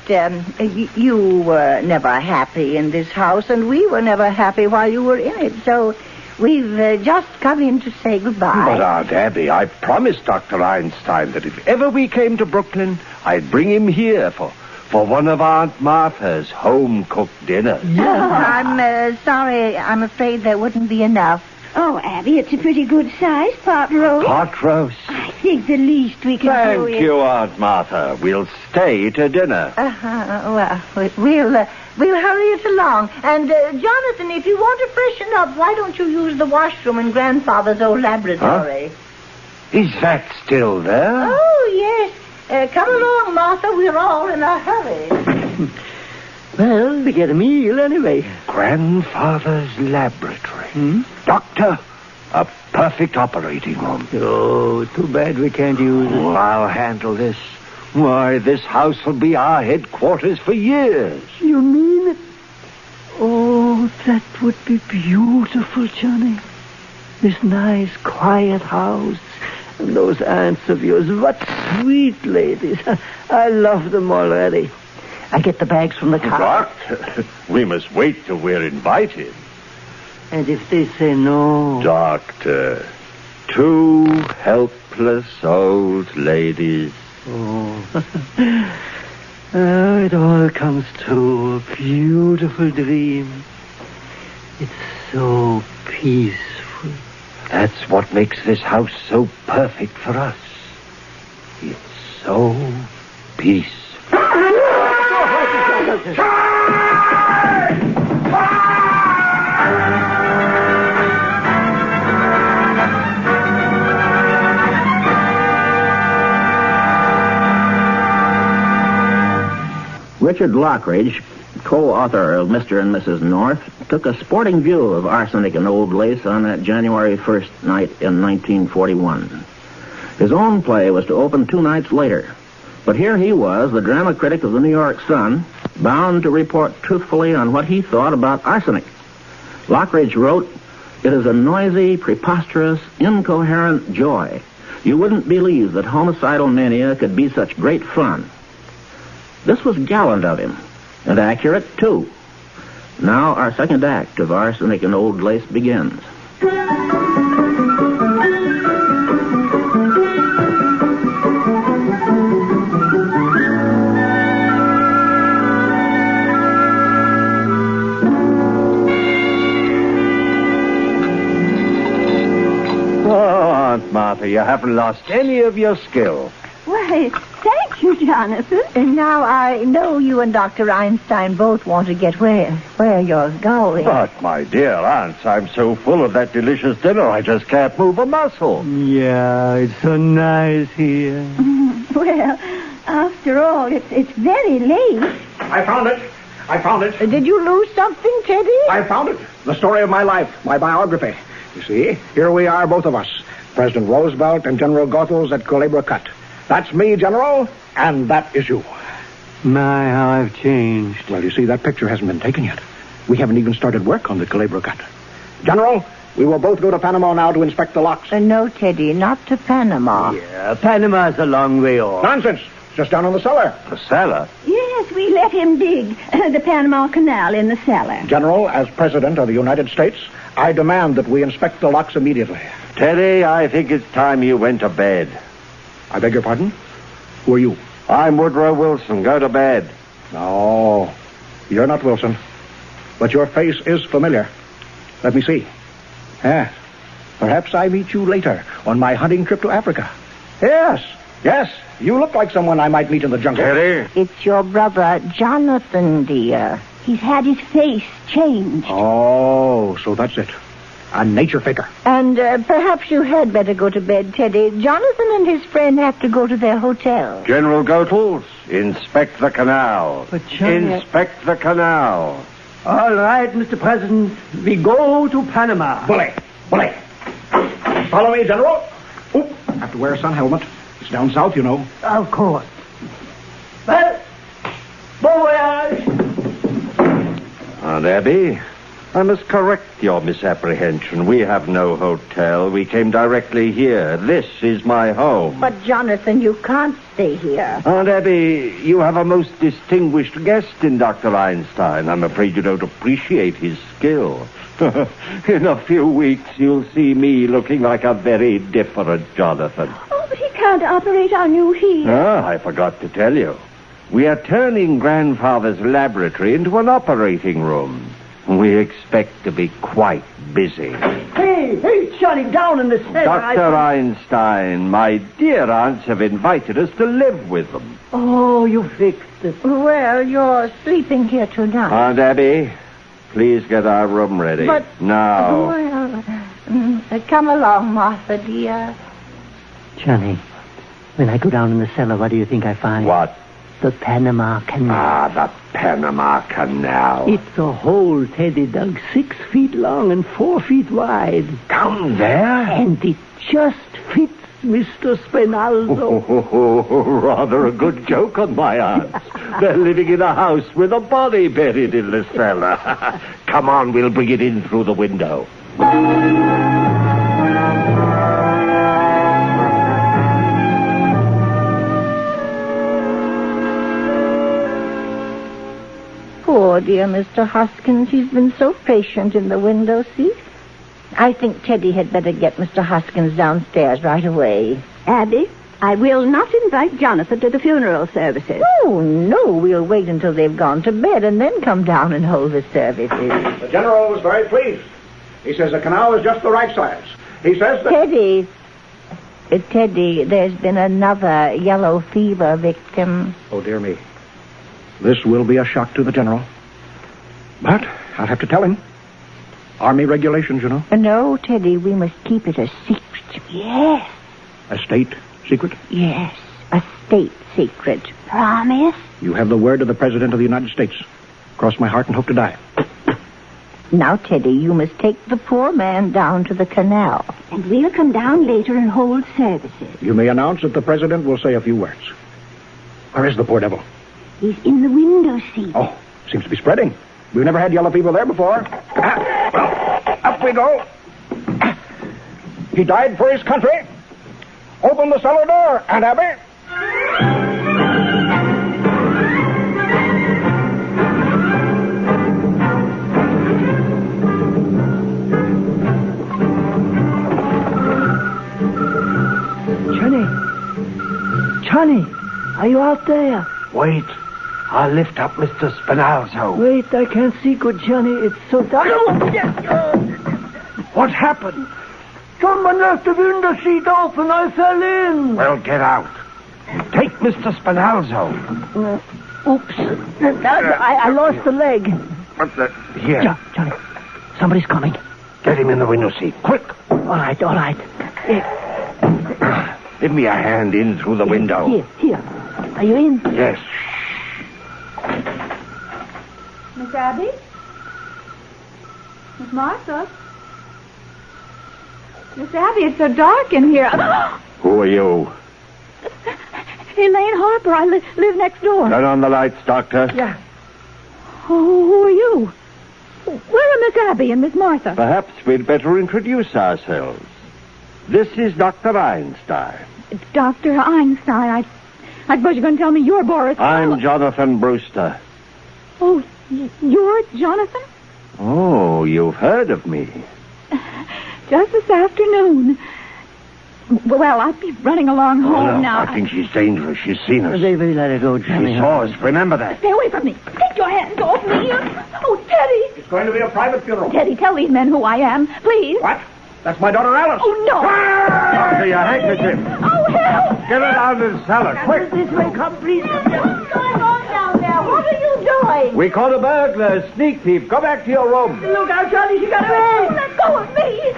Speaker 3: you were never happy in this house, and we were never happy while you were in it. So we've just come in to say goodbye.
Speaker 5: But, Aunt Abby, I promised Dr. Einstein that if ever we came to Brooklyn, I'd bring him here for one of Aunt Martha's home-cooked dinners.
Speaker 3: I'm sorry. I'm afraid there wouldn't be enough.
Speaker 7: Oh, Abby, it's a pretty good size pot roast.
Speaker 5: Pot roast?
Speaker 7: I think the least we can do is...
Speaker 5: Thank you, Aunt Martha. We'll stay to dinner.
Speaker 3: Well, we'll hurry it along. And, Jonathan, if you want to freshen up, why don't you use the washroom in Grandfather's old laboratory?
Speaker 5: Huh? Is that still there?
Speaker 3: Oh, yes. Come along, Martha. We're all in a hurry.
Speaker 9: Well, we get a meal anyway.
Speaker 5: Grandfather's laboratory. Doctor, a perfect operating room.
Speaker 9: Oh, too bad we can't use it.
Speaker 5: Oh, I'll handle this. Why, this house will be our headquarters for years.
Speaker 9: You mean it? Oh, that would be beautiful, Johnny. This nice, quiet house. And those aunts of yours, what sweet ladies. I love them already. I get the bags from the car.
Speaker 5: Doctor, we must wait till we're invited.
Speaker 9: And if they say no...
Speaker 5: Doctor, two helpless old ladies.
Speaker 9: Oh. It all comes true. A beautiful dream. It's so peaceful.
Speaker 5: That's what makes this house so perfect for us. It's so peaceful.
Speaker 2: Richard Lockridge, co-author of Mr. and Mrs. North, took a sporting view of Arsenic and Old Lace on that January 1st night in 1941. His own play was to open 2 nights later. But here he was, the drama critic of the New York Sun, bound to report truthfully on what he thought about arsenic. Lockridge wrote, "It is a noisy, preposterous, incoherent joy. You wouldn't believe that homicidal mania could be such great fun." This was gallant of him, and accurate, too. Now our second act of Arsenic and Old Lace begins.
Speaker 5: Aunt Martha, you haven't lost any of your skill.
Speaker 7: Why, thank you, Jonathan.
Speaker 3: And now I know you and Dr. Einstein both want to get where you're going.
Speaker 5: But, my dear aunts, I'm so full of that delicious dinner, I just can't move a muscle.
Speaker 9: Yeah, it's so nice here.
Speaker 7: Well, after all, it's very late.
Speaker 6: I found it.
Speaker 3: Did you lose something, Teddy?
Speaker 6: I found it. The story of my life, my biography. You see, here we are, both of us. President Roosevelt and General Goethals at Culebra Cut. That's me, General, and that is you.
Speaker 9: My, how I've changed.
Speaker 6: Well, you see, that picture hasn't been taken yet. We haven't even started work on the Culebra Cut. General, we will both go to Panama now to inspect the locks.
Speaker 3: No, Teddy, not to Panama.
Speaker 9: Yeah, Panama's a long way off.
Speaker 6: Nonsense. Just down in the cellar.
Speaker 5: The cellar?
Speaker 7: Yes, we let him dig the Panama Canal in the cellar.
Speaker 6: General, as President of the United States, I demand that we inspect the locks immediately.
Speaker 5: Teddy, I think it's time you went to bed.
Speaker 6: I beg your pardon? Who are you?
Speaker 5: I'm Woodrow Wilson. Go to bed.
Speaker 6: No, you're not Wilson. But your face is familiar. Let me see. Yes. Perhaps I meet you later on my hunting trip to Africa. Yes. You look like someone I might meet in the jungle.
Speaker 5: Teddy?
Speaker 3: It's your brother, Jonathan, dear.
Speaker 7: He's had his face changed.
Speaker 6: Oh, so that's it. A nature faker.
Speaker 3: And perhaps you had better go to bed, Teddy. Jonathan and his friend have to go to their hotel.
Speaker 5: General Goethals, inspect the canal.
Speaker 9: But, Johnny...
Speaker 5: Inspect the canal.
Speaker 9: All right, Mr. President. We go to Panama.
Speaker 6: Bully. Follow me, General. Oop, have to wear a sun helmet. It's down south, you know.
Speaker 9: Of course. Bon voyage.
Speaker 5: Aunt Abby, I must correct your misapprehension. We have no hotel. We came directly here. This is my home.
Speaker 3: But, Jonathan, you can't stay here.
Speaker 5: Aunt Abby, you have a most distinguished guest in Dr. Einstein. I'm afraid you don't appreciate his skill. In a few weeks, you'll see me looking like a very different Jonathan.
Speaker 7: Oh, but he can't operate on you here.
Speaker 5: Ah, I forgot to tell you. We are turning Grandfather's laboratory into an operating room. We expect to be quite busy.
Speaker 9: Hey, Johnny, down in the cellar.
Speaker 5: Dr. Einstein, my dear aunts have invited us to live with them.
Speaker 9: Oh, you fixed it.
Speaker 3: Well, you're sleeping here tonight.
Speaker 5: Aunt Abby, please get our room ready.
Speaker 3: But...
Speaker 5: Now.
Speaker 3: Well, come along, Martha, dear.
Speaker 9: Johnny, when I go down in the cellar, what do you think I find?
Speaker 5: What?
Speaker 9: The Panama Canal.
Speaker 5: Ah, the Panama Canal.
Speaker 9: It's a hole Teddy dug 6 feet long and 4 feet wide.
Speaker 5: Down there?
Speaker 9: And it just fits Mr. Spinalzo.
Speaker 5: Rather a good joke on my aunts. They're living in a house with a body buried in the cellar. Come on, we'll bring it in through the window.
Speaker 3: Poor dear Mr. Hoskins. He's been so patient in the window seat. I think Teddy had better get Mr. Hoskins downstairs right away.
Speaker 7: Abby, I will not invite Jonathan to the funeral services.
Speaker 3: Oh, no. We'll wait until they've gone to bed and then come down and hold the services.
Speaker 6: The general was very pleased. He says the canal is just the right size. He says that...
Speaker 3: Teddy, there's been another yellow fever victim.
Speaker 6: Oh, dear me. This will be a shock to the general. But I'll have to tell him. Army regulations, you know.
Speaker 3: No, Teddy, we must keep it a secret. Yes.
Speaker 6: A state secret?
Speaker 3: Yes, a state secret.
Speaker 7: Promise?
Speaker 6: You have the word of the President of the United States. Cross my heart and hope to die.
Speaker 3: Now, Teddy, you must take the poor man down to the canal.
Speaker 7: And we'll come down later and hold services.
Speaker 6: You may announce that the President will say a few words. Where is the poor devil?
Speaker 7: He's in the window seat.
Speaker 6: Oh, seems to be spreading. We've never had yellow fever there before. Well, up we go. He died for his country. Open the cellar door, Aunt Abby.
Speaker 9: Johnny, are you out there?
Speaker 5: Wait. I'll lift up Mr. Spinalzo.
Speaker 9: Wait, I can't see good, Johnny. It's so dark.
Speaker 5: What happened?
Speaker 9: Someone left the window seat open. I fell in.
Speaker 5: Well, get out. Take Mr. Spinalzo.
Speaker 9: Oops. I lost the leg.
Speaker 5: Here.
Speaker 9: Johnny, somebody's coming.
Speaker 5: Get him in the window seat. Quick.
Speaker 9: All right.
Speaker 5: Give me a hand in through the window.
Speaker 9: Here. Are you in?
Speaker 5: Yes.
Speaker 8: Miss Abby? Miss Martha? Miss Abby, it's so dark in here.
Speaker 5: Who are you?
Speaker 7: Elaine Harper. I live next door.
Speaker 5: Turn on the lights, Doctor.
Speaker 7: Yeah. Oh, who are you? Where are Miss Abby and Miss Martha?
Speaker 5: Perhaps we'd better introduce ourselves. This is Dr. Einstein.
Speaker 7: Dr. Einstein, I suppose you're going to tell me you're Boris Karloff.
Speaker 5: I'm Jonathan Brewster.
Speaker 7: Oh, you're Jonathan?
Speaker 5: Oh, you've heard of me.
Speaker 7: Just this afternoon. Well, I'll be running along home now.
Speaker 5: I think she's dangerous. She's seen us.
Speaker 9: They let her go, Johnny.
Speaker 5: She saw us. Remember that.
Speaker 7: Stay away from me. Take your hands off me. Oh, Teddy.
Speaker 6: It's going to be a private funeral.
Speaker 7: Teddy, tell these men who I am, please.
Speaker 6: What? That's my daughter Alice.
Speaker 7: Oh, no.
Speaker 5: Doctor, your handkerchief.
Speaker 7: Oh, help.
Speaker 5: Get it out of the cellar, quick.
Speaker 9: This way, come, please.
Speaker 3: What's going on down there? What are you doing?
Speaker 5: We caught a burglar, a sneak thief. Go back to your room.
Speaker 9: Look out, Johnny. She got
Speaker 7: Oh,
Speaker 9: away.
Speaker 7: let go of me.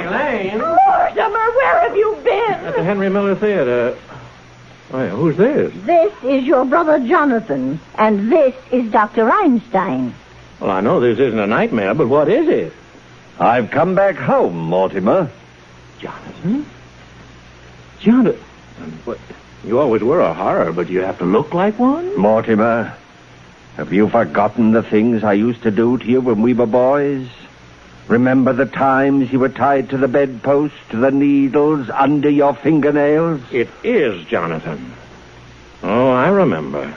Speaker 10: Elaine?
Speaker 7: Mortimer, where have you been?
Speaker 10: At the Henry Miller Theater. Why, who's this?
Speaker 3: This is your brother Jonathan, and this is Dr. Einstein.
Speaker 10: Well, I know this isn't a nightmare, but what is it?
Speaker 5: I've come back home, Mortimer.
Speaker 10: Jonathan? Jonathan? What? You always were a horror, but you have to look like one?
Speaker 5: Mortimer,
Speaker 11: Have you forgotten the things I used to do to you when we were boys? Remember the times you were tied to the bedpost, to the needles under your fingernails?
Speaker 10: It is, Jonathan. Oh, I remember.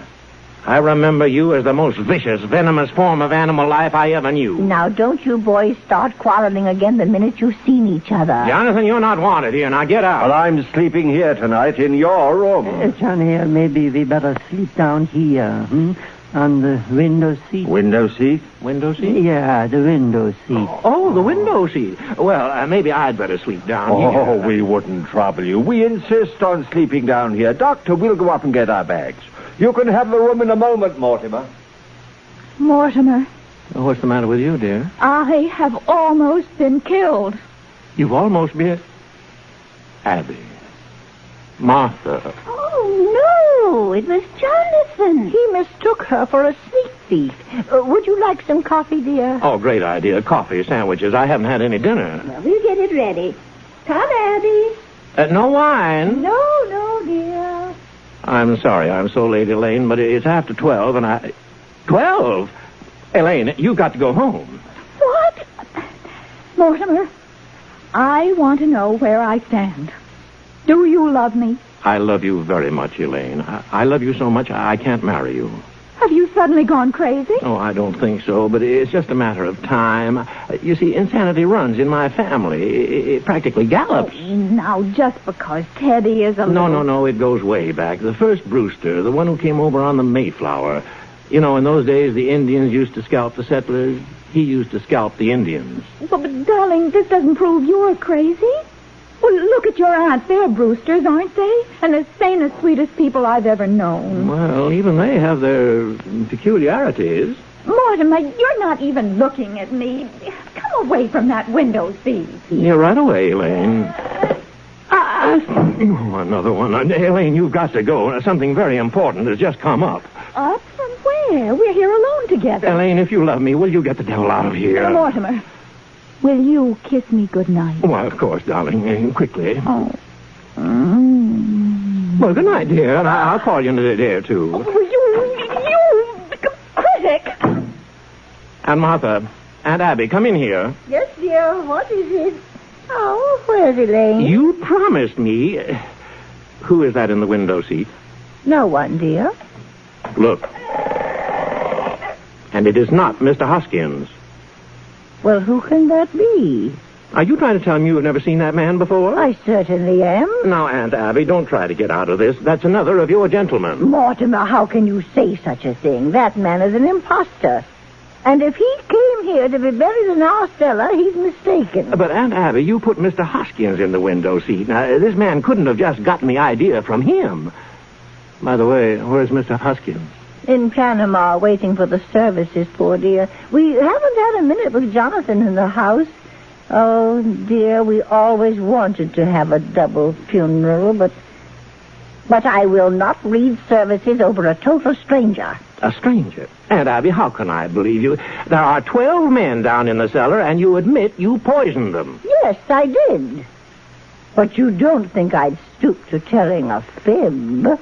Speaker 10: I remember you as the most vicious, venomous form of animal life I ever knew.
Speaker 3: Now, don't you boys start quarreling again the minute you've seen each other.
Speaker 10: Jonathan, you're not wanted here. Now get out.
Speaker 11: Well, I'm sleeping here tonight in your room.
Speaker 9: Johnny, maybe we better sleep down here, on the window seat.
Speaker 11: Window seat?
Speaker 10: Window seat?
Speaker 9: Yeah, the window seat.
Speaker 10: Oh, the window seat. Well, maybe I'd better sleep down here.
Speaker 11: Oh, we wouldn't trouble you. We insist on sleeping down here. Doctor, we'll go up and get our bags. You can have the room in a moment, Mortimer.
Speaker 8: Mortimer,
Speaker 10: What's the matter with you, dear?
Speaker 8: I have almost been killed.
Speaker 10: You've almost been... Abby. Martha.
Speaker 3: Oh, no, it was Jonathan. He mistook her for a sneak thief. Would you like some coffee, dear?
Speaker 10: Oh, great idea. Coffee, sandwiches. I haven't had any dinner.
Speaker 7: Well, we'll get it ready. Come, Abby.
Speaker 10: No wine.
Speaker 3: No, dear.
Speaker 10: I'm sorry I'm so late, Elaine, but it's after 12, and I... 12? Elaine, you've got to go home.
Speaker 8: What? Mortimer, I want to know where I stand. Do you love me?
Speaker 10: I love you very much, Elaine. I love you so much I can't marry you.
Speaker 8: Have you suddenly gone crazy?
Speaker 10: Oh, I don't think so, but it's just a matter of time. You see, insanity runs in my family. It practically gallops.
Speaker 8: Now, just because Teddy is a
Speaker 10: No, it goes way back. The first Brewster, the one who came over on the Mayflower. You know, in those days, the Indians used to scalp the settlers. He used to scalp the Indians.
Speaker 8: But, darling, this doesn't prove you're crazy. Well, look at your aunts. They're Brewsters, aren't they? And the sanest, sweetest people I've ever known.
Speaker 10: Well, even they have their peculiarities.
Speaker 8: Mortimer, you're not even looking at me. Come away from that window seat.
Speaker 10: Yeah, right away, Elaine. Oh, another one. Elaine, you've got to go. Something very important has just come up.
Speaker 8: Up from where? We're here alone together.
Speaker 10: Elaine, if you love me, will you get the devil out of here?
Speaker 8: Mortimer, will you kiss me goodnight?
Speaker 10: Well, of course, darling. Quickly.
Speaker 8: Oh.
Speaker 10: Well, good night, dear. And I'll call you in a day or two.
Speaker 8: Oh, you critic.
Speaker 10: And Martha, Aunt Abby, come in here.
Speaker 3: Yes, dear. What is it? Oh, where's Elaine?
Speaker 10: You promised me... Who is that in the window seat?
Speaker 3: No one, dear.
Speaker 10: Look. And it is not Mr. Hoskins.
Speaker 3: Well, who can that be?
Speaker 10: Are you trying to tell me you've never seen that man before?
Speaker 3: I certainly am.
Speaker 10: Now, Aunt Abby, don't try to get out of this. That's another of your gentlemen.
Speaker 3: Mortimer, how can you say such a thing? That man is an imposter. And if he came here to be buried in our cellar, he's mistaken.
Speaker 10: But, Aunt Abby, you put Mr. Hoskins in the window seat. Now, this man couldn't have just gotten the idea from him. By the way, where's Mr. Hoskins?
Speaker 3: In Panama, waiting for the services, poor dear. We haven't had a minute with Jonathan in the house. Oh, dear, we always wanted to have a double funeral, but I will not read services over a total stranger.
Speaker 10: A stranger? Aunt Abby, how can I believe you? There are 12 men down in the cellar, and you admit you poisoned them.
Speaker 3: Yes, I did. But you don't think I'd stoop to telling a fib.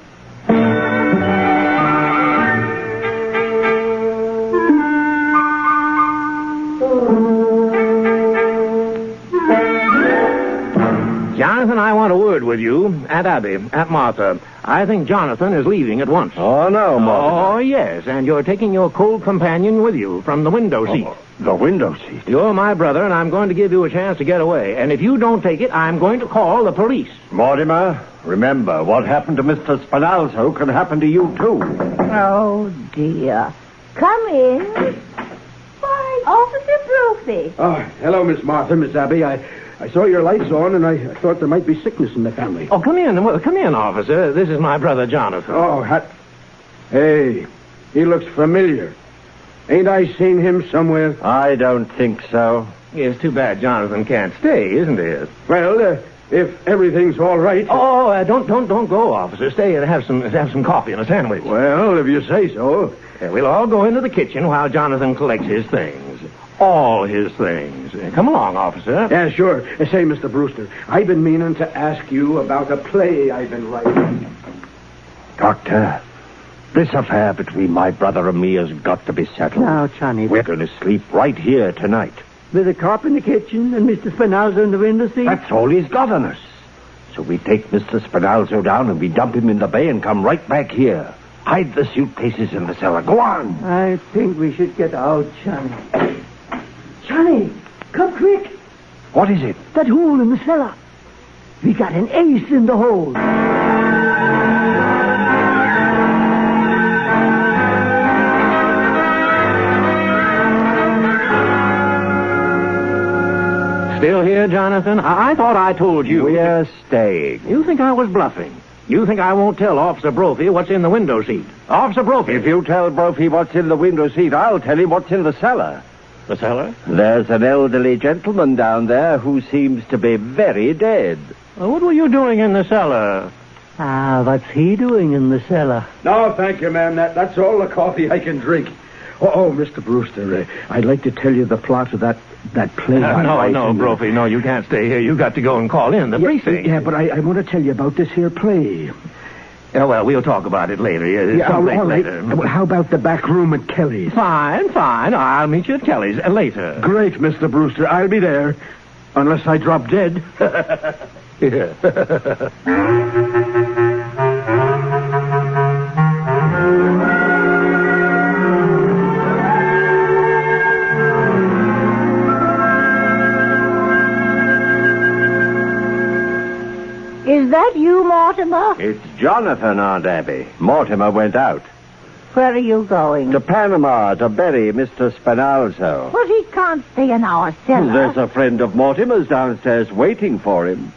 Speaker 10: Jonathan, I want a word with you. Aunt Abby, Aunt Martha, I think Jonathan is leaving at once.
Speaker 11: Oh, no, Martha.
Speaker 10: Oh, yes, and you're taking your cold companion with you from the window seat.
Speaker 11: The window seat?
Speaker 10: You're my brother, and I'm going to give you a chance to get away. And if you don't take it, I'm going to call the police.
Speaker 11: Mortimer, remember, what happened to Mr. Spinalzo can happen to you, too.
Speaker 3: Oh, dear. Come in. Why, Officer Brophy.
Speaker 5: Oh, hello, Miss Martha, Miss Abby. I saw your lights on, and I thought there might be sickness in the family.
Speaker 10: Oh, come in. Well, come in, officer. This is my brother, Jonathan.
Speaker 5: Oh, Hey, he looks familiar. Ain't I seen him somewhere?
Speaker 11: I don't think so.
Speaker 10: It's too bad Jonathan can't stay, isn't it?
Speaker 5: Well, if everything's all right.
Speaker 10: Oh, don't go, officer. Stay and have some coffee and a sandwich.
Speaker 5: Well, if you say so.
Speaker 10: We'll all go into the kitchen while Jonathan collects his things. All his things. Come along, officer.
Speaker 5: Yeah, sure. Say, Mr. Brewster, I've been meaning to ask you about a play I've been writing.
Speaker 11: Doctor, This affair between my brother and me has got to be settled.
Speaker 9: Now, Johnny.
Speaker 11: We're going to sleep right here tonight.
Speaker 9: With a cop in the kitchen and Mr. Spinalzo in the window seat?
Speaker 11: That's all he's got on us. So we take Mr. Spinalzo down and we dump him in the bay and come right back here. Hide the suitcases in the cellar. Go on.
Speaker 9: I think we should get out, Johnny. Johnny, come quick.
Speaker 11: What is it?
Speaker 9: That hole in the cellar. We got an ace in the hole.
Speaker 10: Still here, Jonathan? I thought I told you.
Speaker 11: We're staying.
Speaker 10: You think I was bluffing? You think I won't tell Officer Brophy what's in the window seat? Officer Brophy!
Speaker 11: If you tell Brophy what's in the window seat, I'll tell him what's in the cellar.
Speaker 10: The cellar?
Speaker 11: There's an elderly gentleman down there who seems to be very dead.
Speaker 10: What were you doing in the cellar?
Speaker 9: What's he doing in the cellar?
Speaker 5: No, thank you, ma'am. That's all the coffee I can drink. Oh, Mr. Brewster, I'd like to tell you the plot of that play.
Speaker 10: No, Brophy, no, you can't stay here. You got to go and call in the precinct.
Speaker 5: Yeah, but I want to tell you about this here play.
Speaker 10: Yeah, well, we'll talk about it later.
Speaker 5: All right.
Speaker 10: Later.
Speaker 5: Well, how about the back room at Kelly's?
Speaker 10: Fine. I'll meet you at Kelly's later.
Speaker 5: Great, Mr. Brewster. I'll be there. Unless I drop dead.
Speaker 10: Yeah.
Speaker 3: Is that you, Mortimer?
Speaker 11: It's Jonathan, Aunt Abby. Mortimer went out.
Speaker 3: Where are you going?
Speaker 11: To Panama to bury Mr. Spinalzo.
Speaker 3: But he can't stay in our cellar.
Speaker 11: There's a friend of Mortimer's downstairs waiting for him.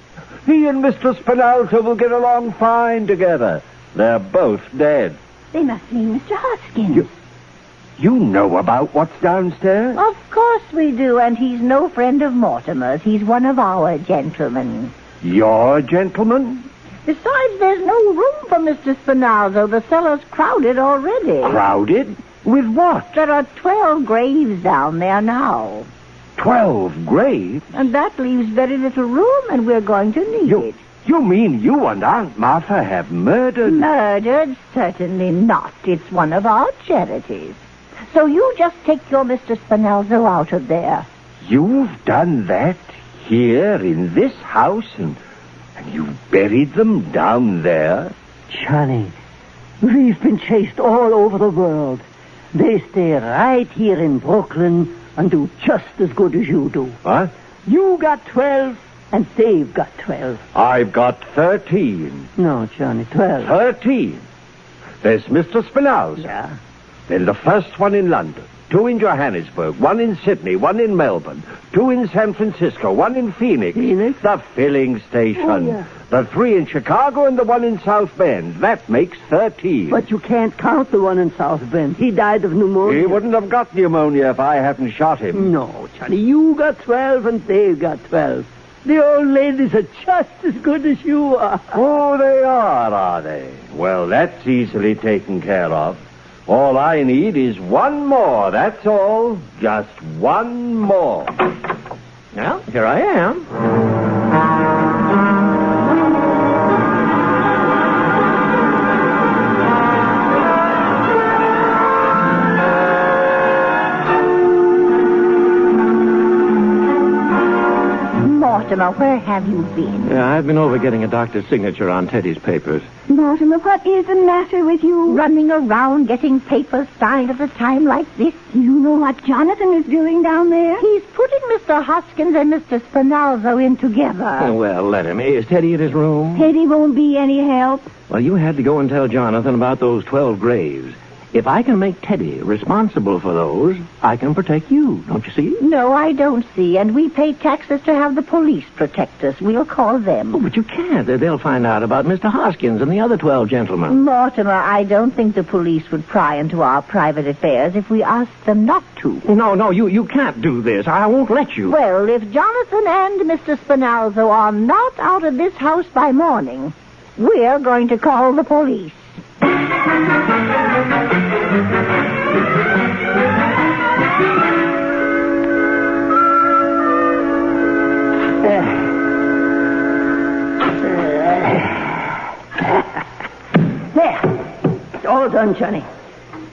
Speaker 11: He and Mr. Spinalzo will get along fine together. They're both dead.
Speaker 7: They must mean Mr. Hoskins.
Speaker 11: You know about what's downstairs?
Speaker 3: Of course we do, and he's no friend of Mortimer's. He's one of our gentlemen.
Speaker 11: Your gentleman?
Speaker 3: Besides, there's no room for Mr. Spinalzo. The cellar's crowded already.
Speaker 11: Crowded? With what?
Speaker 3: There are 12 graves down there now.
Speaker 11: 12 graves?
Speaker 3: And that leaves very little room, and we're going to need it.
Speaker 11: You mean you and Aunt Martha have murdered?
Speaker 3: Murdered? Certainly not. It's one of our charities. So you just take your Mr. Spinalzo out of there.
Speaker 11: You've done that here in this house and you buried them down there?
Speaker 9: Johnny, we've been chased all over the world. They stay right here in Brooklyn and do just as good as you do.
Speaker 11: What?
Speaker 9: You got 12 and they've got 12.
Speaker 11: I've got 13.
Speaker 9: No, Johnny, 12.
Speaker 11: 13? There's Mr. Spinalzo.
Speaker 9: Yeah.
Speaker 11: Then the first one in London, 2 in Johannesburg, 1 in Sydney, 1 in Melbourne, 2 in San Francisco, 1 in Phoenix.
Speaker 9: Phoenix?
Speaker 11: The filling station.
Speaker 9: Oh, yeah.
Speaker 11: The 3 in Chicago and the 1 in South Bend. That makes 13.
Speaker 9: But you can't count the one in South Bend. He died of pneumonia.
Speaker 11: He wouldn't have got pneumonia if I hadn't shot him.
Speaker 9: No, Johnny, you got 12 and they've got 12. The old ladies are just as good as you are.
Speaker 11: Oh, they are they? Well, that's easily taken care of. All I need is one more, that's all. Just one more.
Speaker 10: Well, here I am.
Speaker 3: Mortimer, where have you been?
Speaker 10: Yeah, I've been over getting a doctor's signature on Teddy's papers.
Speaker 7: Mortimer, what is the matter with you?
Speaker 3: Running around getting papers signed at a time like this.
Speaker 7: You know what Jonathan is doing down there?
Speaker 3: He's putting Mr. Hoskins and Mr. Spinalzo in together.
Speaker 10: Well, let him. Is Teddy in his room?
Speaker 7: Teddy won't be any help.
Speaker 10: Well, you had to go and tell Jonathan about those 12 graves. If I can make Teddy responsible for those, I can protect you. Don't you see?
Speaker 3: No, I don't see. And we pay taxes to have the police protect us. We'll call them.
Speaker 10: Oh, but you can't. They'll find out about Mr. Hoskins and the other 12 gentlemen.
Speaker 3: Mortimer, I don't think the police would pry into our private affairs if we asked them not to.
Speaker 10: No, you can't do this. I won't let you.
Speaker 3: Well, if Jonathan and Mr. Spinalzo are not out of this house by morning, we're going to call the police.
Speaker 9: There. It's all done. done, Johnny.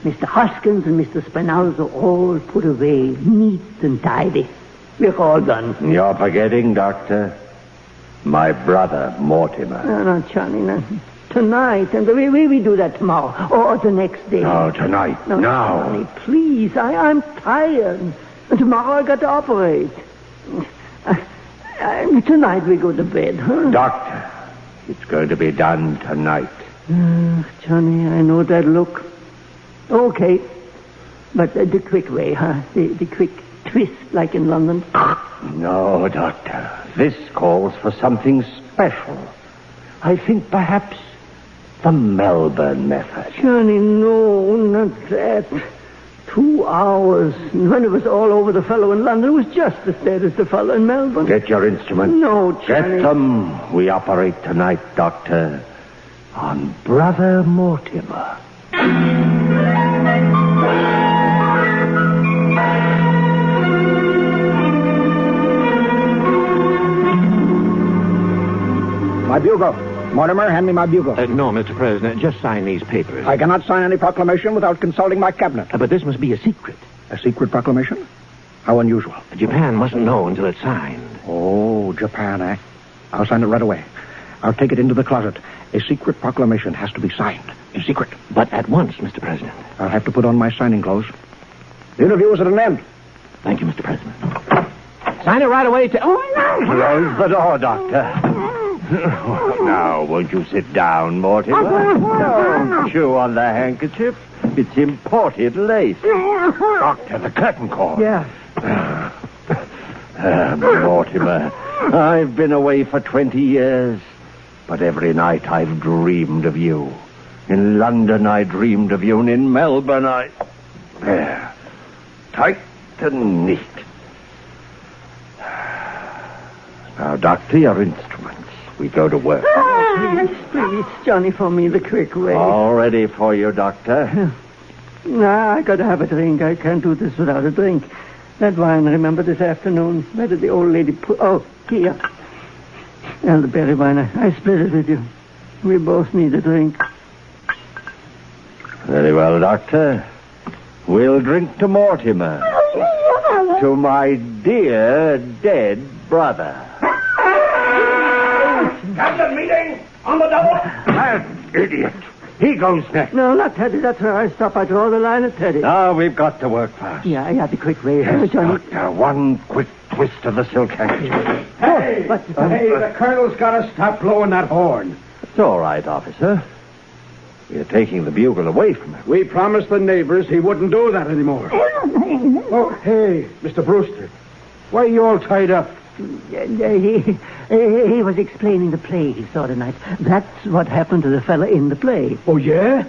Speaker 9: Mr. Hoskins and Mr. Spinalzo all put away neat and tidy. We're all done.
Speaker 11: You're forgetting, Doctor. My brother, Mortimer.
Speaker 9: No, Johnny, no. Tonight, and we do that tomorrow, or the next day.
Speaker 11: No, tonight.
Speaker 9: No,
Speaker 11: now.
Speaker 9: Johnny, please, I'm tired. And tomorrow I got to operate. Tonight we go to bed, huh?
Speaker 11: Doctor, it's going to be done tonight.
Speaker 9: Johnny, I know that look. Okay. But the quick way, huh? The quick twist, like in London.
Speaker 11: No, Doctor. This calls for something special. I think perhaps the Melbourne method.
Speaker 9: Johnny, no, not that. 2 hours. When it was all over the fellow in London, it was just as bad as the fellow in Melbourne.
Speaker 11: Get your instruments.
Speaker 9: No, Johnny.
Speaker 11: Get them. We operate tonight, Doctor, on Brother Mortimer.
Speaker 6: My bugle. Mortimer, hand me my bugle.
Speaker 10: No, Mr. President, just sign these papers.
Speaker 6: I cannot sign any proclamation without consulting my cabinet.
Speaker 10: But this must be a secret.
Speaker 6: A secret proclamation? How unusual.
Speaker 10: Japan mustn't know until it's signed.
Speaker 6: Oh, Japan, eh? I'll sign it right away. I'll take it into the closet. A secret proclamation has to be signed. In secret.
Speaker 10: But at once, Mr. President.
Speaker 6: I'll have to put on my signing clothes. The interview is at an end.
Speaker 10: Thank you, Mr. President. Sign it right away to...
Speaker 11: Close the door, Doctor. Now, won't you sit down, Mortimer? Don't chew on the handkerchief. It's imported lace. Doctor, the curtain cord.
Speaker 9: Yeah.
Speaker 11: Mortimer, I've been away for 20 years, but every night I've dreamed of you. In London, I dreamed of you, and in Melbourne, There. Tight and neat. Now, Doctor, your instruments. We go to work.
Speaker 9: Please, Johnny, for me the quick way.
Speaker 11: All ready for you, Doctor.
Speaker 9: Nah, I gotta have a drink. I can't do this without a drink. That wine, remember this afternoon? Where did the old lady put... Oh, here. Elderberry wine. I split it with you. We both need a drink.
Speaker 11: Very well, Doctor. We'll drink to Mortimer. To my dear dead brother.
Speaker 6: Cabinet meeting on the double.
Speaker 11: That idiot. He goes next.
Speaker 9: No, not Teddy. That's where I stop. I draw the line at Teddy.
Speaker 11: Now we've got to work fast.
Speaker 9: Yeah, the quick way.
Speaker 11: Yes,
Speaker 9: Johnny.
Speaker 11: Doctor. One quick twist of the silk handkerchief.
Speaker 5: Hey, the colonel's got to stop blowing that horn.
Speaker 11: It's all right, officer. We're taking the bugle away from him.
Speaker 5: We promised the neighbors he wouldn't do that anymore. Oh, hey, Mr. Brewster. Why are you all tied up?
Speaker 9: He was explaining the play he saw tonight. That's what happened to the fella in the play.
Speaker 5: Oh, yeah?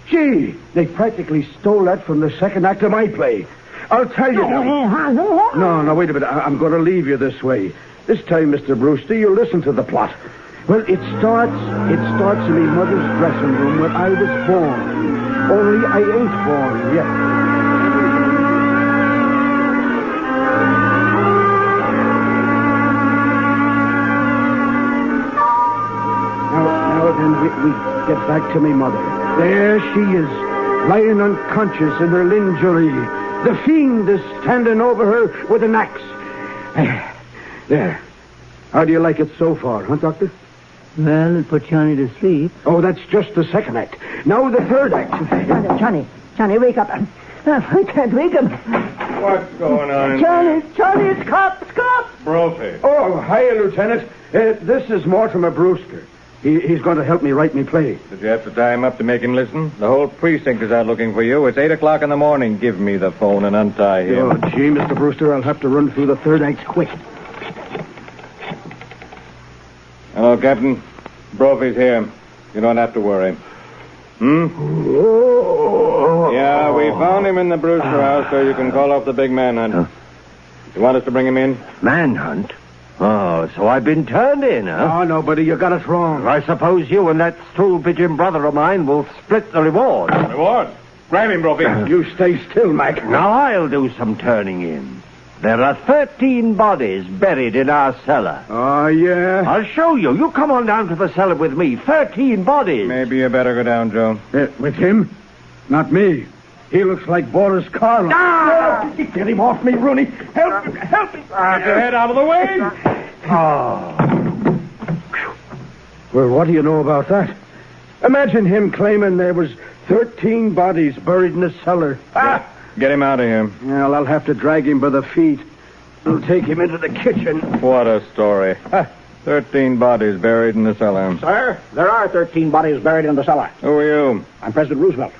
Speaker 5: Gee, they practically stole that from the second act of my play. I'll tell you now. No, wait a minute. I'm going to leave you this way. This time, Mr. Brewster, you listen to the plot. Well, it starts in my mother's dressing room when I was born. Only I ain't born yet. Now then, we get back to me mother. There she is, lying unconscious in her lingerie. The fiend is standing over her with an axe. There. How do you like it so far, huh, Doctor?
Speaker 9: Well, it put Johnny to sleep.
Speaker 5: Oh, that's just the second act. Now the third act.
Speaker 9: Johnny, wake up. I can't wake him.
Speaker 12: What's going on?
Speaker 9: Johnny, it's cops.
Speaker 12: Brophy.
Speaker 5: Oh, hiya, Lieutenant. This is Mortimer Brewster. He's going to help me write me play.
Speaker 12: Did you have to tie him up to make him listen? The whole precinct is out looking for you. It's 8 o'clock in the morning. Give me the phone and untie him.
Speaker 5: Oh, gee, Mr. Brewster, I'll have to run through the third act quick.
Speaker 12: Hello, Captain. Brophy's here. You don't have to worry. Yeah, we found him in the Brewster house, so you can call off the big manhunt. You want us to bring him in?
Speaker 11: Manhunt? Oh, so I've been turned in, huh?
Speaker 5: Oh, no, buddy, you got it wrong.
Speaker 11: I suppose you and that stool pigeon brother of mine will split the reward.
Speaker 12: Reward? Grab him, Brophy.
Speaker 5: You stay still, Mac.
Speaker 11: Now I'll do some turning in. There are 13 bodies buried in our cellar.
Speaker 5: Oh, yeah?
Speaker 11: I'll show you. You come on down to the cellar with me. 13 bodies.
Speaker 12: Maybe you better go down, Joe.
Speaker 5: With him? Not me. He looks like Boris Karloff.
Speaker 6: Ah! Get him off me, Rooney. Help me.
Speaker 5: Get your head out of the way. Well, what do you know about that? Imagine him claiming there was 13 bodies buried in the cellar.
Speaker 12: Get him out of here.
Speaker 5: Well, I'll have to drag him by the feet. I'll take him into the kitchen.
Speaker 12: What a story. 13 bodies buried in the cellar.
Speaker 6: Sir, there are 13 bodies buried in the cellar.
Speaker 12: Who are you?
Speaker 6: I'm President Roosevelt.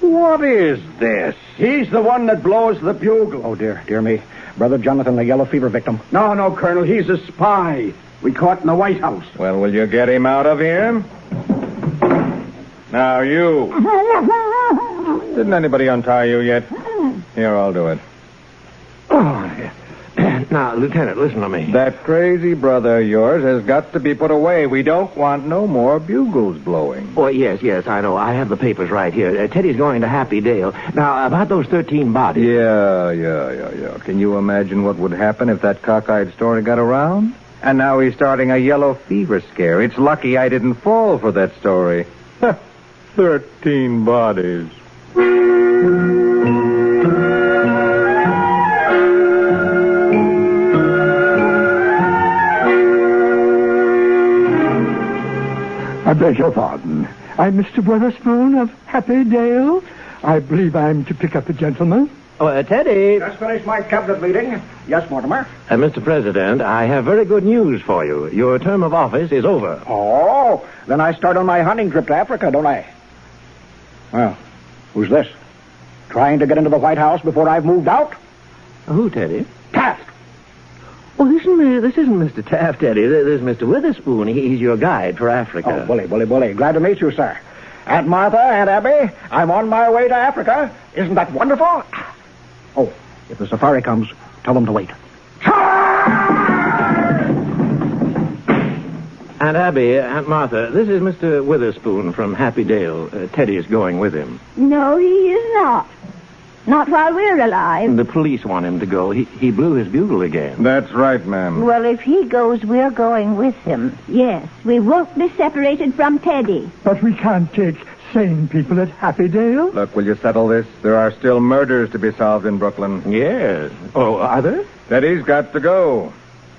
Speaker 5: What is this? He's the one that blows the bugle.
Speaker 6: Oh, dear me. Brother Jonathan, the yellow fever victim.
Speaker 5: No, Colonel, he's a spy. We caught in the White House.
Speaker 12: Well, will you get him out of here? Now, you. Didn't anybody untie you yet? Here, I'll do it.
Speaker 10: Oh, now, Lieutenant, listen to me.
Speaker 12: That crazy brother of yours has got to be put away. We don't want no more bugles blowing.
Speaker 10: Oh, yes, I know. I have the papers right here. Teddy's going to Happy Dale. Now, about those 13 bodies.
Speaker 12: Yeah. Can you imagine what would happen if that cockeyed story got around? And now he's starting a yellow fever scare. It's lucky I didn't fall for that story. 13 bodies.
Speaker 13: I beg your pardon. I'm Mr. Witherspoon of Happy Dale. I believe I'm to pick up a gentleman.
Speaker 10: Oh, Teddy.
Speaker 6: Just finished my cabinet meeting. Yes, Mortimer.
Speaker 10: Mr. President, I have very good news for you. Your term of office is over.
Speaker 6: Oh, then I start on my hunting trip to Africa, don't I? Well, who's this? Trying to get into the White House before I've moved out?
Speaker 10: Who, Teddy?
Speaker 6: Taft!
Speaker 10: Oh, this isn't Mr. Taft, Teddy. This is Mr. Witherspoon. He's your guide for Africa.
Speaker 6: Oh, bully. Glad to meet you, sir. Aunt Martha, Aunt Abby, I'm on my way to Africa. Isn't that wonderful? Oh, if the safari comes, tell them to wait.
Speaker 10: Aunt Abby, Aunt Martha, this is Mr. Witherspoon from Happy Dale. Teddy is going with him.
Speaker 7: No, he is not. Not while we're alive.
Speaker 10: The police want him to go. He blew his bugle again.
Speaker 12: That's right, ma'am.
Speaker 3: Well, if he goes, we're going with him.
Speaker 7: Yes, we won't be separated from Teddy.
Speaker 13: But we can't take sane people at Happy Dale.
Speaker 12: Look, will you settle this? There are still murders to be solved in Brooklyn.
Speaker 10: Yes. Oh, are there?
Speaker 12: Teddy's got to go.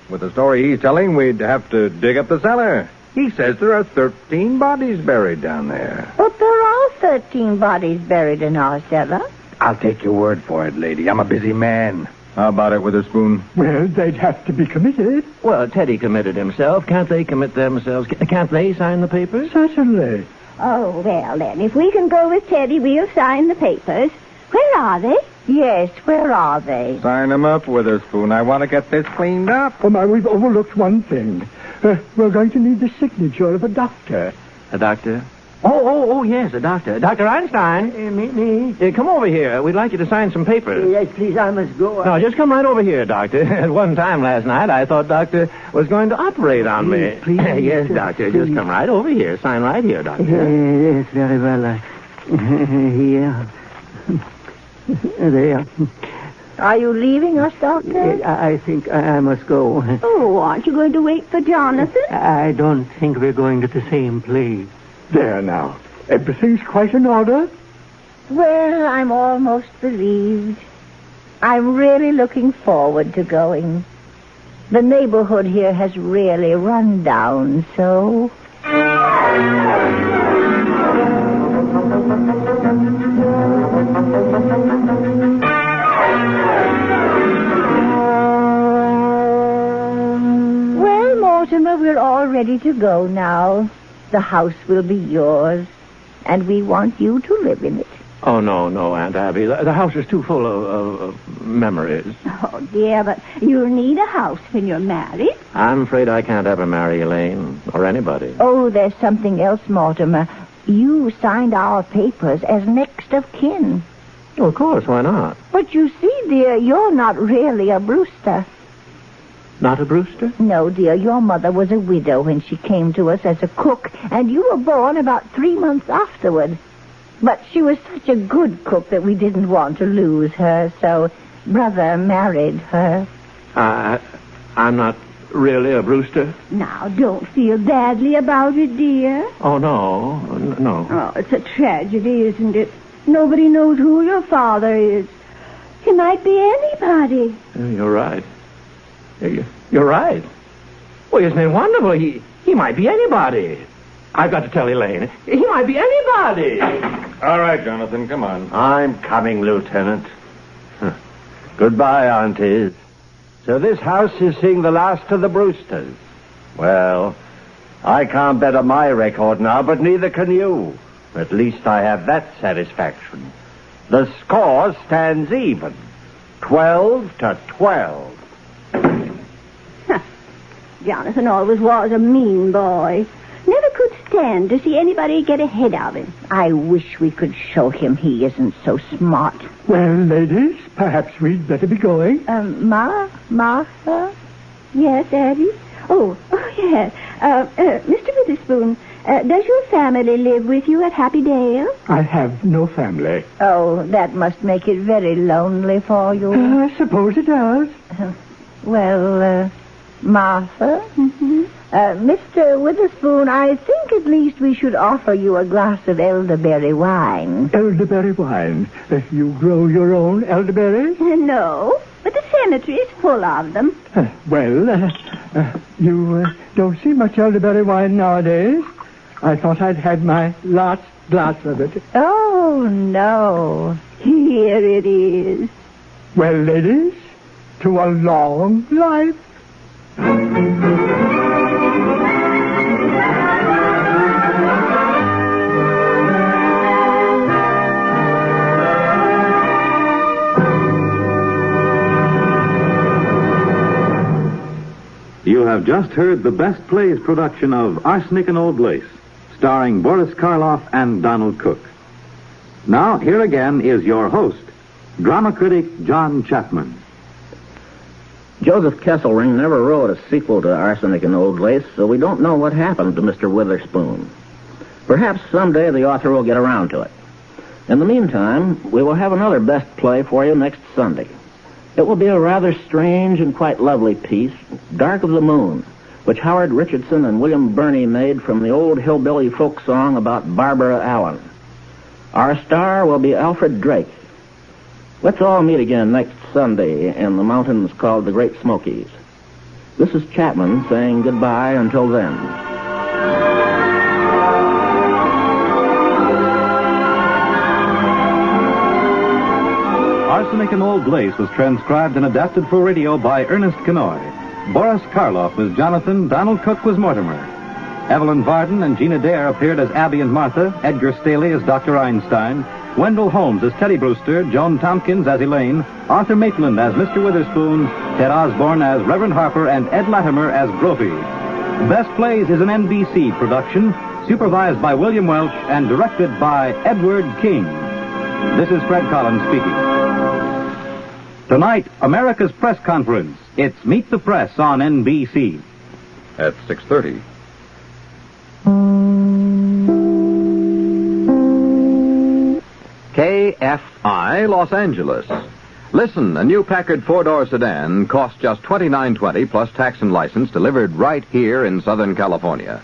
Speaker 12: With the story he's telling, we'd have to dig up the cellar. He says there are 13 bodies buried down there.
Speaker 3: But there are 13 bodies buried in our cellar.
Speaker 5: I'll take your word for it, lady. I'm a busy man.
Speaker 12: How about it, Witherspoon?
Speaker 13: Well, they'd have to be committed.
Speaker 10: Well, Teddy committed himself. Can't they commit themselves? Can't they sign the papers?
Speaker 13: Certainly.
Speaker 7: Oh, well, then, if we can go with Teddy, we'll sign the papers. Where are they?
Speaker 3: Yes, where are they?
Speaker 12: Sign them up, Witherspoon. I want to get this cleaned up.
Speaker 13: Oh, my, we've overlooked one thing. We're going to need the signature of a doctor.
Speaker 10: A doctor? Oh, yes, a doctor. Dr. Einstein.
Speaker 9: Me?
Speaker 10: Come over here. We'd like you to sign some papers.
Speaker 9: Yes, please, I must go.
Speaker 10: No, just come right over here, Doctor. At one time last night, I thought Doctor was going to operate on me.
Speaker 9: Please.
Speaker 10: Yes, Doctor, just come right over here. Sign right here, Doctor.
Speaker 9: Yes, very well. Here. There.
Speaker 3: Are you leaving us, Doctor?
Speaker 9: I think I must go.
Speaker 7: Oh, aren't you going to wait for Jonathan?
Speaker 9: I don't think we're going to the same place.
Speaker 13: There now. Everything's quite in order.
Speaker 3: Well, I'm almost relieved. I'm really looking forward to going. The neighborhood here has really run down, so... Well, Mortimer, we're all ready to go now. The house will be yours, and we want you to live in it.
Speaker 10: Oh, no, Aunt Abby. The house is too full of memories.
Speaker 7: Oh, dear, but you'll need a house when you're married.
Speaker 10: I'm afraid I can't ever marry Elaine or anybody.
Speaker 3: Oh, there's something else, Mortimer. You signed our papers as next of kin.
Speaker 10: Oh, of course, why not?
Speaker 3: But you see, dear, you're not really a Brewster.
Speaker 10: Not a Brewster?
Speaker 3: No, dear, your mother was a widow when she came to us as a cook, and you were born about 3 months afterward. But she was such a good cook that we didn't want to lose her, so Brother married her.
Speaker 10: I'm not really a Brewster?
Speaker 7: Now, don't feel badly about it, dear.
Speaker 10: Oh, no.
Speaker 7: Oh, it's a tragedy, isn't it? Nobody knows who your father is. He might be anybody.
Speaker 10: You're right. You're right. Well, isn't it wonderful? He might be anybody. I've got to tell Elaine. He might be anybody.
Speaker 12: All right, Jonathan, come on.
Speaker 11: I'm coming, Lieutenant. Goodbye, aunties. So this house is seeing the last of the Brewsters. Well, I can't better my record now, but neither can you. At least I have that satisfaction. The score stands even. 12-12.
Speaker 7: Jonathan always was a mean boy. Never could stand to see anybody get ahead of him.
Speaker 3: I wish we could show him he isn't so smart.
Speaker 13: Well, ladies, perhaps we'd better be going.
Speaker 7: Martha? Yes, Abby? Oh, yes. Mr. Witherspoon, does your family live with you at Happy Dale?
Speaker 13: I have no family.
Speaker 3: Oh, that must make it very lonely for you.
Speaker 13: I suppose it does.
Speaker 3: Martha?
Speaker 7: Mm-hmm.
Speaker 3: Mr. Witherspoon, I think at least we should offer you a glass of elderberry wine.
Speaker 13: Elderberry wine? You grow your own elderberries?
Speaker 7: No, but the cemetery is full of them.
Speaker 13: You don't see much elderberry wine nowadays. I thought I'd had my last glass of it.
Speaker 3: Oh, no.
Speaker 7: Here it is.
Speaker 13: Well, ladies, to a long life.
Speaker 14: You have just heard the Best Plays production of Arsenic and Old Lace, starring Boris Karloff and Donald Cook. Now, here again is your host, drama critic John Chapman.
Speaker 2: Joseph Kesselring never wrote a sequel to Arsenic and Old Lace, so we don't know what happened to Mr. Witherspoon. Perhaps someday the author will get around to it. In the meantime, we will have another Best Play for you next Sunday. It will be a rather strange and quite lovely piece, Dark of the Moon, which Howard Richardson and William Burney made from the old hillbilly folk song about Barbara Allen. Our star will be Alfred Drake. Let's all meet again next Sunday in the mountains called the Great Smokies. This is Chapman saying goodbye until then.
Speaker 14: Arsenic and Old Lace was transcribed and adapted for radio by Ernest Kenoy. Boris Karloff was Jonathan, Donald Cook was Mortimer. Evelyn Varden and Gina Dare appeared as Abby and Martha, Edgar Staley as Dr. Einstein, Wendell Holmes as Teddy Brewster, Joan Tompkins as Elaine, Arthur Maitland as Mr. Witherspoon, Ted Osborne as Reverend Harper, and Ed Latimer as Brophy. Best Plays is an NBC production, supervised by William Welch and directed by Edward King. This is Fred Collins speaking. Tonight, America's Press Conference. It's Meet the Press on NBC.
Speaker 1: At 6:30. KFI Los Angeles. Listen, a new Packard four-door sedan costs just $29.20 plus tax and license, delivered right here in Southern California.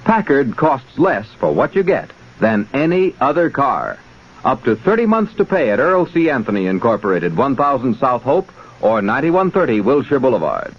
Speaker 1: Packard costs less for what you get than any other car. Up to 30 months to pay at Earl C. Anthony Incorporated, 1000 South Hope or 9130 Wilshire Boulevard.